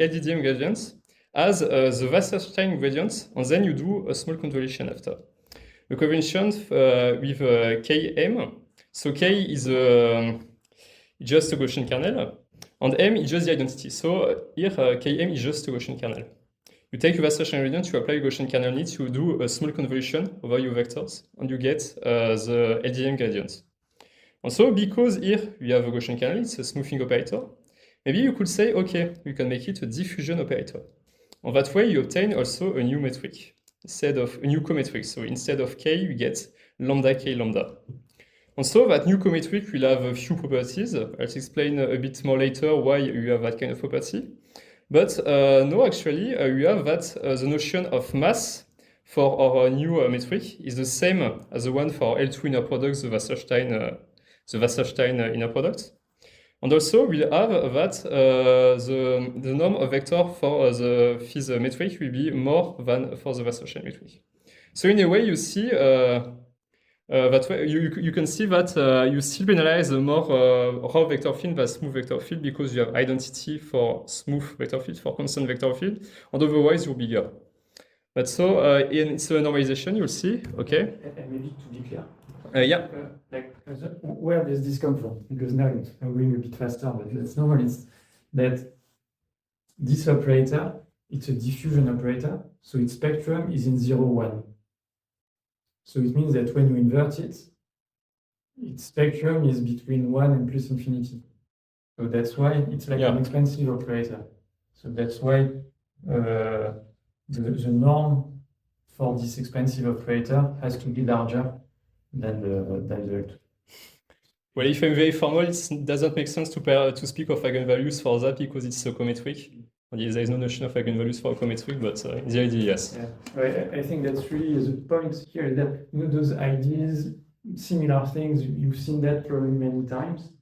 LDM gradient as the Wasserstein gradient, and then you do a small convolution after. The convolution with Km. So K is just a Gaussian kernel, and M is just the identity. So here Km is just a Gaussian kernel. You take your Wasserstein gradient, you apply Gaussian kernel needs, you do a small convolution over your vectors, and you get the LDM gradient. And so because here we have a Gaussian kernel, it's a smoothing operator, maybe you could say, okay, we can make it a diffusion operator. And that way you obtain also a new metric, instead of a new cometric. So instead of K, you get lambda K lambda. And so that new cometric will have a few properties. I'll explain a bit more later why you have that kind of property. But no, actually, you have that the notion of mass for our new metric is the same as the one for L2 inner product, the Wasserstein inner product. And also, we'll have that the norm of vector for the Phys metric will be more than for the Wasserstein metric. So in a way, you see that way you can see that you still penalize a more raw vector field than smooth vector field because you have identity for smooth vector field, for constant vector field, and otherwise you're bigger. But so in its normalization, you'll see, okay? And maybe to be clear, Yeah. where does this come from? Because now I'm going a bit faster, but that's normal. It's that this operator, it's a diffusion operator, so its spectrum is in 0, 1. So it means that when you invert it, its spectrum is between 1 and plus infinity. So that's why it's like an expensive operator. So that's why the norm for this expensive operator has to be larger than the Well, if I'm very formal, it doesn't make sense to speak of eigenvalues for that because it's cometric. There is no notion of eigenvalues for cometric, but in the idea, yes. Yeah. I think that's really the point here, that those ideas, similar things, you've seen that probably many times.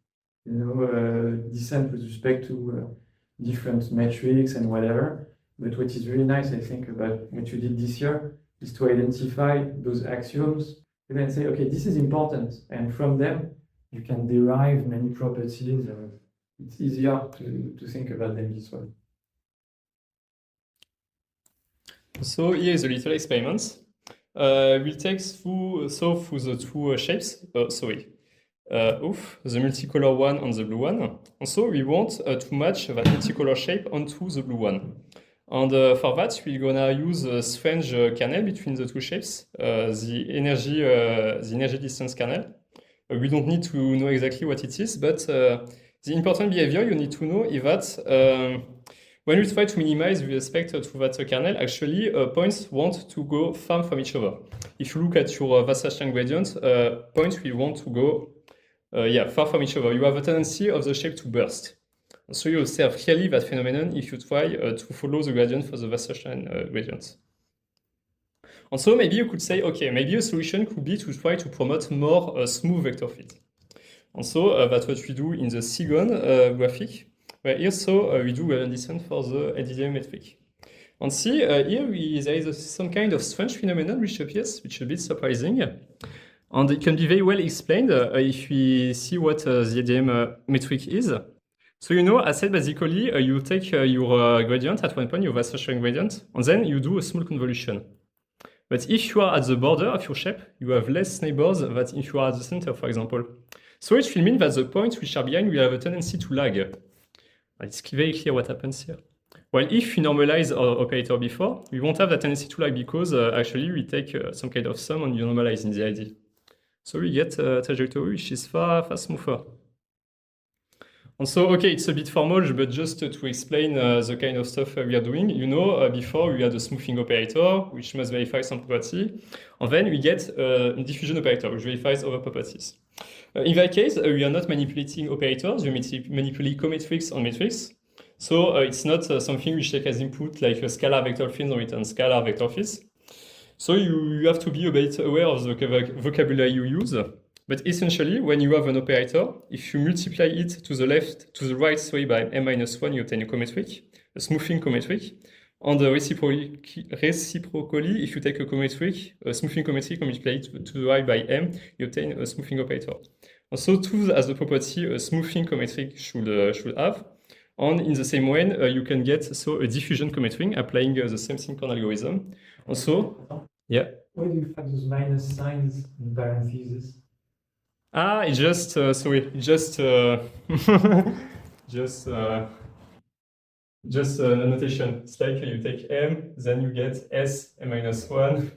Descent with respect to different metrics and whatever. But what is really nice, I think, about what you did this year is to identify those axioms and then say, okay, this is important. And from them, you can derive many properties. It's easier to think about them this way. So here is a little experiment. We'll take through the two shapes. The multicolor one and the blue one. And so we want to match that multicolor shape onto the blue one. And for that, we're gonna use a strange kernel between the two shapes, the energy distance kernel. We don't need to know exactly what it is, but the important behavior you need to know is that when we try to minimize with respect to that kernel, actually points want to go far from each other. If you look at your Wasserstein gradient, points will want to go far from each other. You have a tendency of the shape to burst. So you observe clearly that phenomenon if you try to follow the gradient for the Wasserstein gradient. And so maybe you could say, okay, maybe a solution could be to try to promote more smooth vector field. And so that's what we do in the second graphic. Where here, we do gradient descent for the LDDM metric. And see, here there is some kind of strange phenomenon which appears, which is a bit surprising. And it can be very well explained if we see what the LDDM metric is. So I said basically, you take your gradient at one point, your Wasserstein gradient, and then you do a small convolution. But if you are at the border of your shape, you have less neighbors than if you are at the center, for example. So it will mean that the points which are behind will have a tendency to lag. It's very clear what happens here. Well, if we normalize our operator before, we won't have that tendency to lag because actually we take some kind of sum and you normalize in the ID. So we get a trajectory which is far smoother. And so, okay, it's a bit formal, but just to explain the kind of stuff we are doing, before we had a smoothing operator, which must verify some property, and then we get a diffusion operator, which verifies other properties. In that case, we are not manipulating operators, we manipulate cometrics and metrics. So it's not something which take as input like a scalar vector field or return scalar vector fields. So you have to be a bit aware of the vocabulary you use. But essentially, when you have an operator, if you multiply it to the right, by m-1, you obtain a cometric, a smoothing cometric. And reciprocally, if you take a smoothing cometric and multiply it to the right by m, you obtain a smoothing operator. And so 2 as the property a smoothing cometric should have. And in the same way, you can get a diffusion cometric applying the same synchron algorithm. Also, yeah. Why do you have those minus signs in parentheses? It's just just a notation. It's like you take m, then you get s m-1,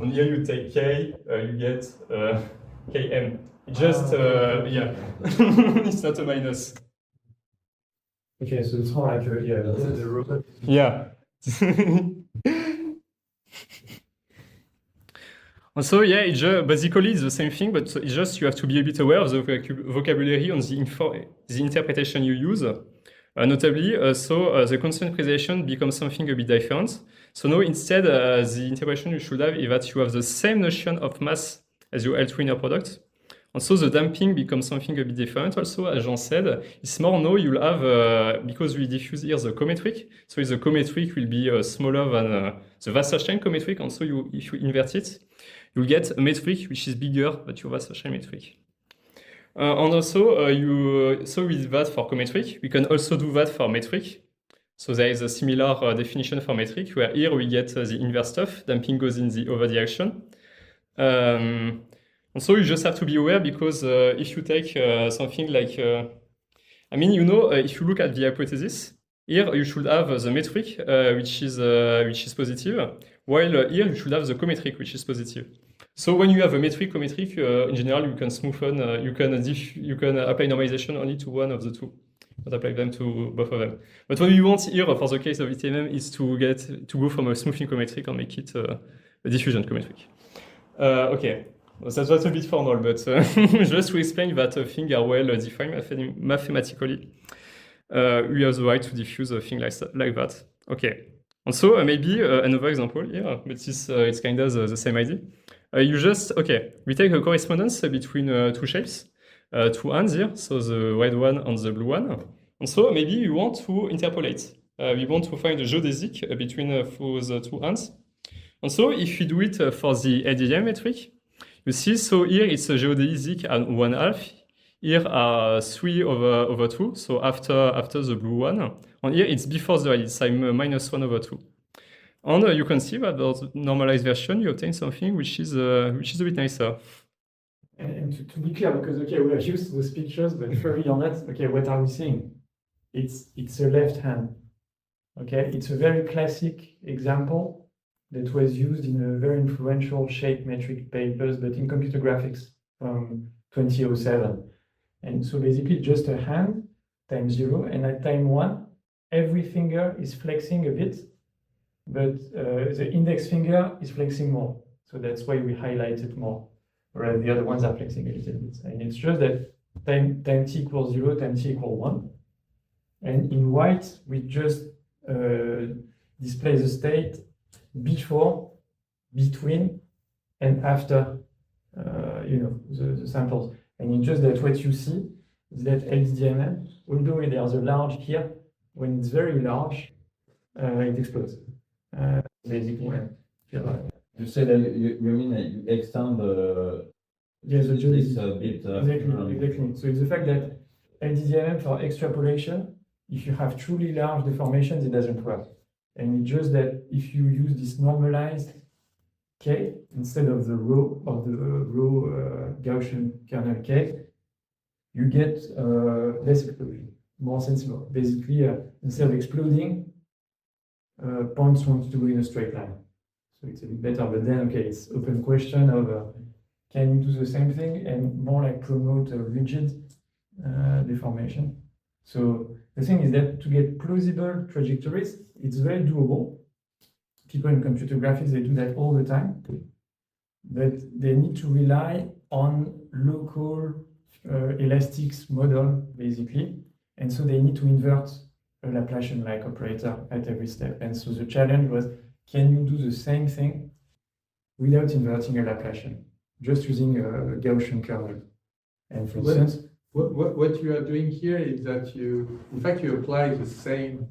and here you take k, you get km. Just it's not a minus. Okay, so it's more like the robot. Yeah. And so basically it's the same thing, but it's just you have to be a bit aware of the vocabulary and the interpretation you use. Notably, the constant precization becomes something a bit different. So now instead, the interpretation you should have is that you have the same notion of mass as your L2 inner product. And so the damping becomes something a bit different also, as Jean said. It's more now you'll have, because we diffuse here the cometric, so the cometric will be smaller than the Wasserstein cometric, and so if you invert it, you'll get a metric which is bigger than your Wasserstein metric. And also, so we did that for cometric. We can also do that for metric. So there is a similar definition for metric, where here we get the inverse stuff. Damping goes in the other direction. And so you just have to be aware, because if you take something like, I mean, if you look at the hypothesis, here you should have the metric, which is positive, while here you should have the cometric, which is positive. So when you have a metric, cometric, in general, you can smoothen, you can apply normalization only to one of the two, not apply them to both of them. But what we want here, for the case of ETMM, is to go from a smoothing cometric and make it a diffusion cometric. Okay, well, that's a bit formal, but just to explain that things are well defined mathematically. We have the right to diffuse a thing like that. Okay, and so maybe another example here, but it's kind of the same idea. We take a correspondence between two shapes, two hands here, so the red one and the blue one. And so maybe we want to interpolate. We want to find a geodesic between those two hands. And so if you do it for the LDM metric, you see, so here it's a geodesic at 1/2. Here are 3 over 2, so after the blue one. And here it's before the red, it's -1 over 2. And you can see that the normalized version, you obtain something which is a bit nicer. And to be clear, because okay, we are used to those pictures, but further on that, okay, what are we seeing? It's a left hand. Okay, it's a very classic example that was used in a very influential shape metric papers, but in computer graphics from 2007. And so basically just a hand times 0, and at time 1, every finger is flexing a bit, but the index finger is flexing more. So that's why we highlight it more, whereas the other ones are flexing a little bit. And it's just that time t equals 0, time t equals 1. And in white, we just display the state before, between, and after, the samples. And it's just that what you see is that LDMM, although there's a large here, when it's very large, it explodes. Basically, you say that you mean that you extend yes, this bit. Exactly. So it's the fact that LDMM for extrapolation, if you have truly large deformations, it doesn't work. And it's just that if you use this normalized K instead of the row Gaussian kernel K, you get less explosion, more sensible. Basically, instead of exploding, points want to go in a straight line. So it's a bit better, but then, okay, it's open question of can you do the same thing and more like promote a rigid deformation. So the thing is that to get plausible trajectories, it's very doable. People in computer graphics, they do that all the time, but they need to rely on local elastics model, basically. And so they need to invert a Laplacian-like operator at every step. And so the challenge was, can you do the same thing without inverting a Laplacian, just using a Gaussian kernel? And for instance, what you are doing here is that you apply the same,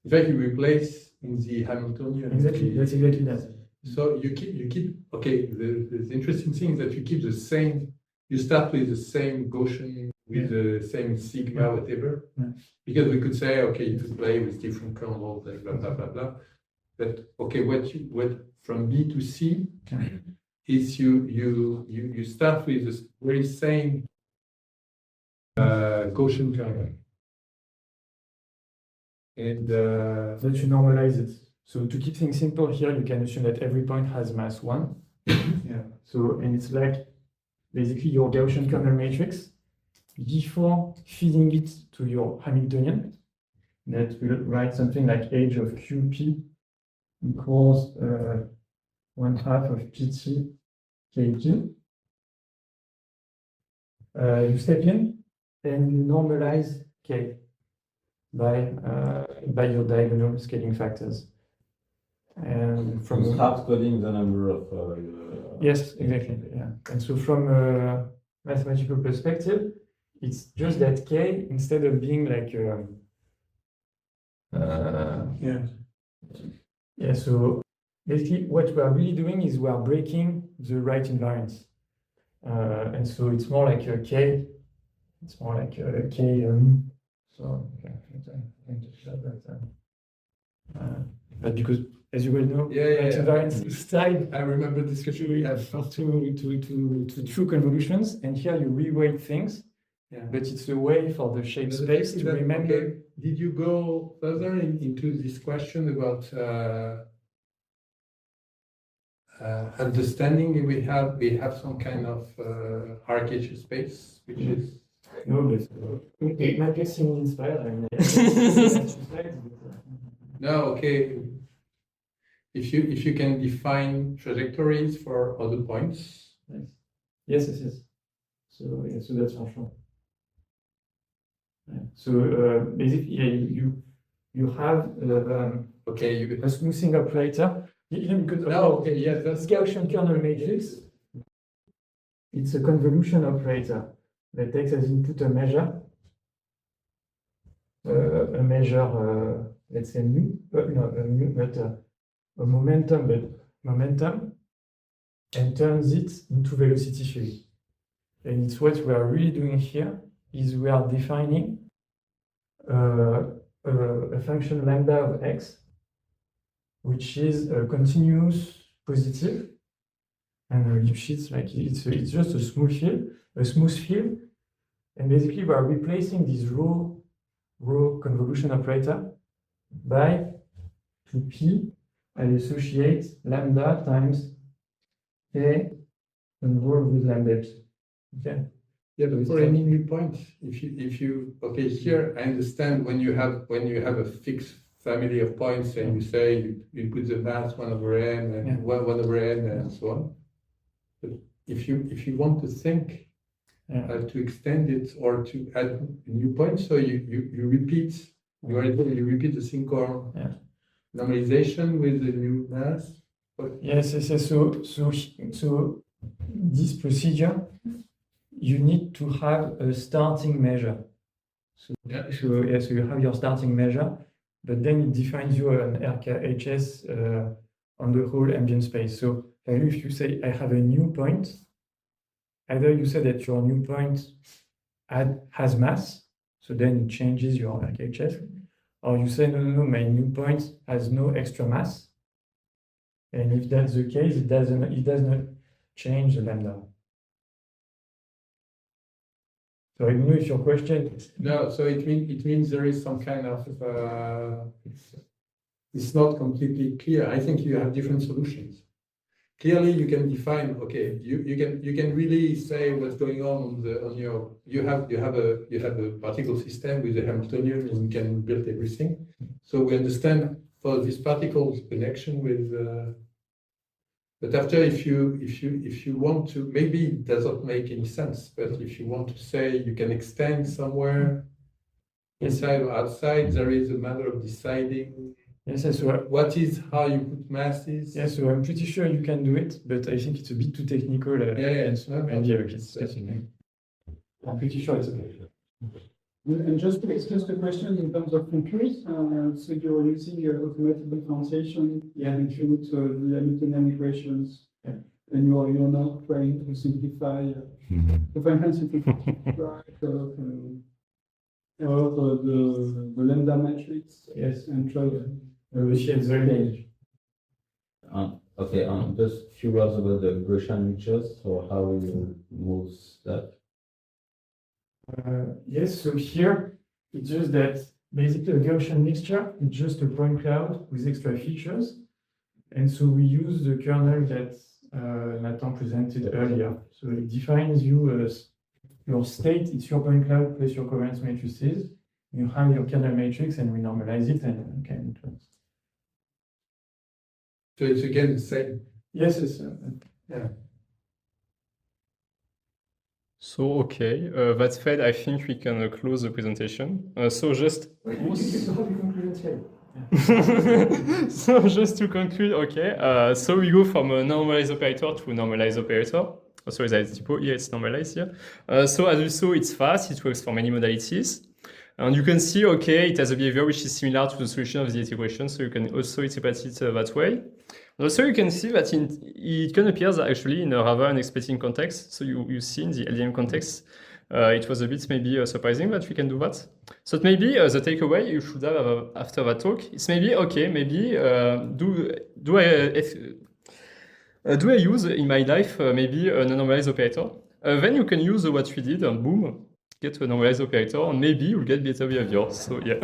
in fact, you replace in the Hamiltonian. Exactly, that's exactly that. So you keep, okay, the interesting thing is that you keep the same, you start with the same Gaussian, with the same sigma, whatever, because we could say, okay, you could play with different kernels, and blah, blah, blah, blah. But, okay, what from B to C is you start with the very same Gaussian kernel. And that you normalize it. So to keep things simple here, you can assume that every point has mass 1. Yeah. So, and it's like basically your Gaussian kernel matrix before feeding it to your Hamiltonian. That will write something like age of QP equals 1/2 of PT KP. You step in and you normalize K by your diagonal scaling factors. And from hard coding the number of yes, exactly, yeah. And so from a mathematical perspective, it's just that K, instead of being like so basically what we are really doing is we are breaking the right invariance. And so it's more like a K. It's more like a K. So okay, but because, as you well know, right invariance is tied. I remember discussion we had. To true convolutions, and here you reweight things. Yeah. But it's a way for the shape space to remember. Okay. Did you go further into this question about understanding? We have some kind of RKH space, which is No, but it might get seem inspired. I mean, no, okay. If you can define trajectories for other points. Yes. So yeah, so that's for sure. Yeah. So basically, yeah, you have Okay, a smoothing operator. Even because okay, yes, this Gaussian kernel matrix, it's a convolution operator that takes as input a measure, let's say mu, no, a mu, not a momentum, and turns it into velocity field. And it's what we are really doing here, is we are defining a function lambda of x, which is a continuous positive, and Lipschitz, like it's just a smooth field, and basically we are replacing this row convolution operator by 2p and associate lambda times k involved with lambda. Okay. Yeah, but for any new point, if you okay, here I understand when you have a fixed family of points and you say you put the mass 1 over n and 1 over n and so on. But if you want to think to extend it or to add a new point, so you repeat the single normalization with the new mass. Yes. So this procedure, you need to have a starting measure. So you have your starting measure, but then it defines you an RKHS on the whole ambient space. So if you say I have a new point, either you say that your new point has mass, so then it changes your RKHS, or you say no, my new point has no extra mass, and if that's the case, it does not change the lambda. So I don't know if your question. No, so it means there is some kind of it's not completely clear. I think you have different solutions. Clearly, you can define. Okay, you can really say what's going on your. You have a particle system with a Hamiltonian, and you can build everything. So we understand for this particles connection with. But after, if you want to, maybe it doesn't make any sense. But if you want to say you can extend somewhere inside or outside, there is a matter of deciding. Yes, so what is how you put masses. Yes, so I'm pretty sure you can do it, but I think it's a bit too technical. I'm pretty sure it's okay. And just a question in terms of compute. So you're using automatic differentiation to compute the Hamiltonian equations, and you're not trying to simplify the the lambda matrix. Yes, and try it's very dangerous. Okay, just a few words about the Gaussian mixtures, so how you move that. Yes, so here it's just that basically a Gaussian mixture is just a point cloud with extra features. And so we use the kernel that Nathan presented earlier. So it defines you as your state, it's your point cloud plus your covariance matrices. You have your kernel matrix and we normalize it and can influence. So it's again the same. Yes, it's yeah. So, okay, that said, I think we can close the presentation. So just... So just to conclude, okay, so we go from a normalized operator to a normalized operator. Oh, sorry, that's typo, yeah, it's normalized here. So as you saw, it's fast, it works for many modalities. And you can see, okay, it has a behavior which is similar to the solution of the equation, so you can also interpret it that way. And also you can see that it can appear actually in a rather unexpected context. So you see in the LDM context, it was a bit maybe surprising that we can do that. So maybe the takeaway you should have after that talk is maybe, okay, maybe do I use in my life maybe a normalized operator? Then you can use what we did and boom, get a normalized operator and maybe you'll get better behavior. So yeah.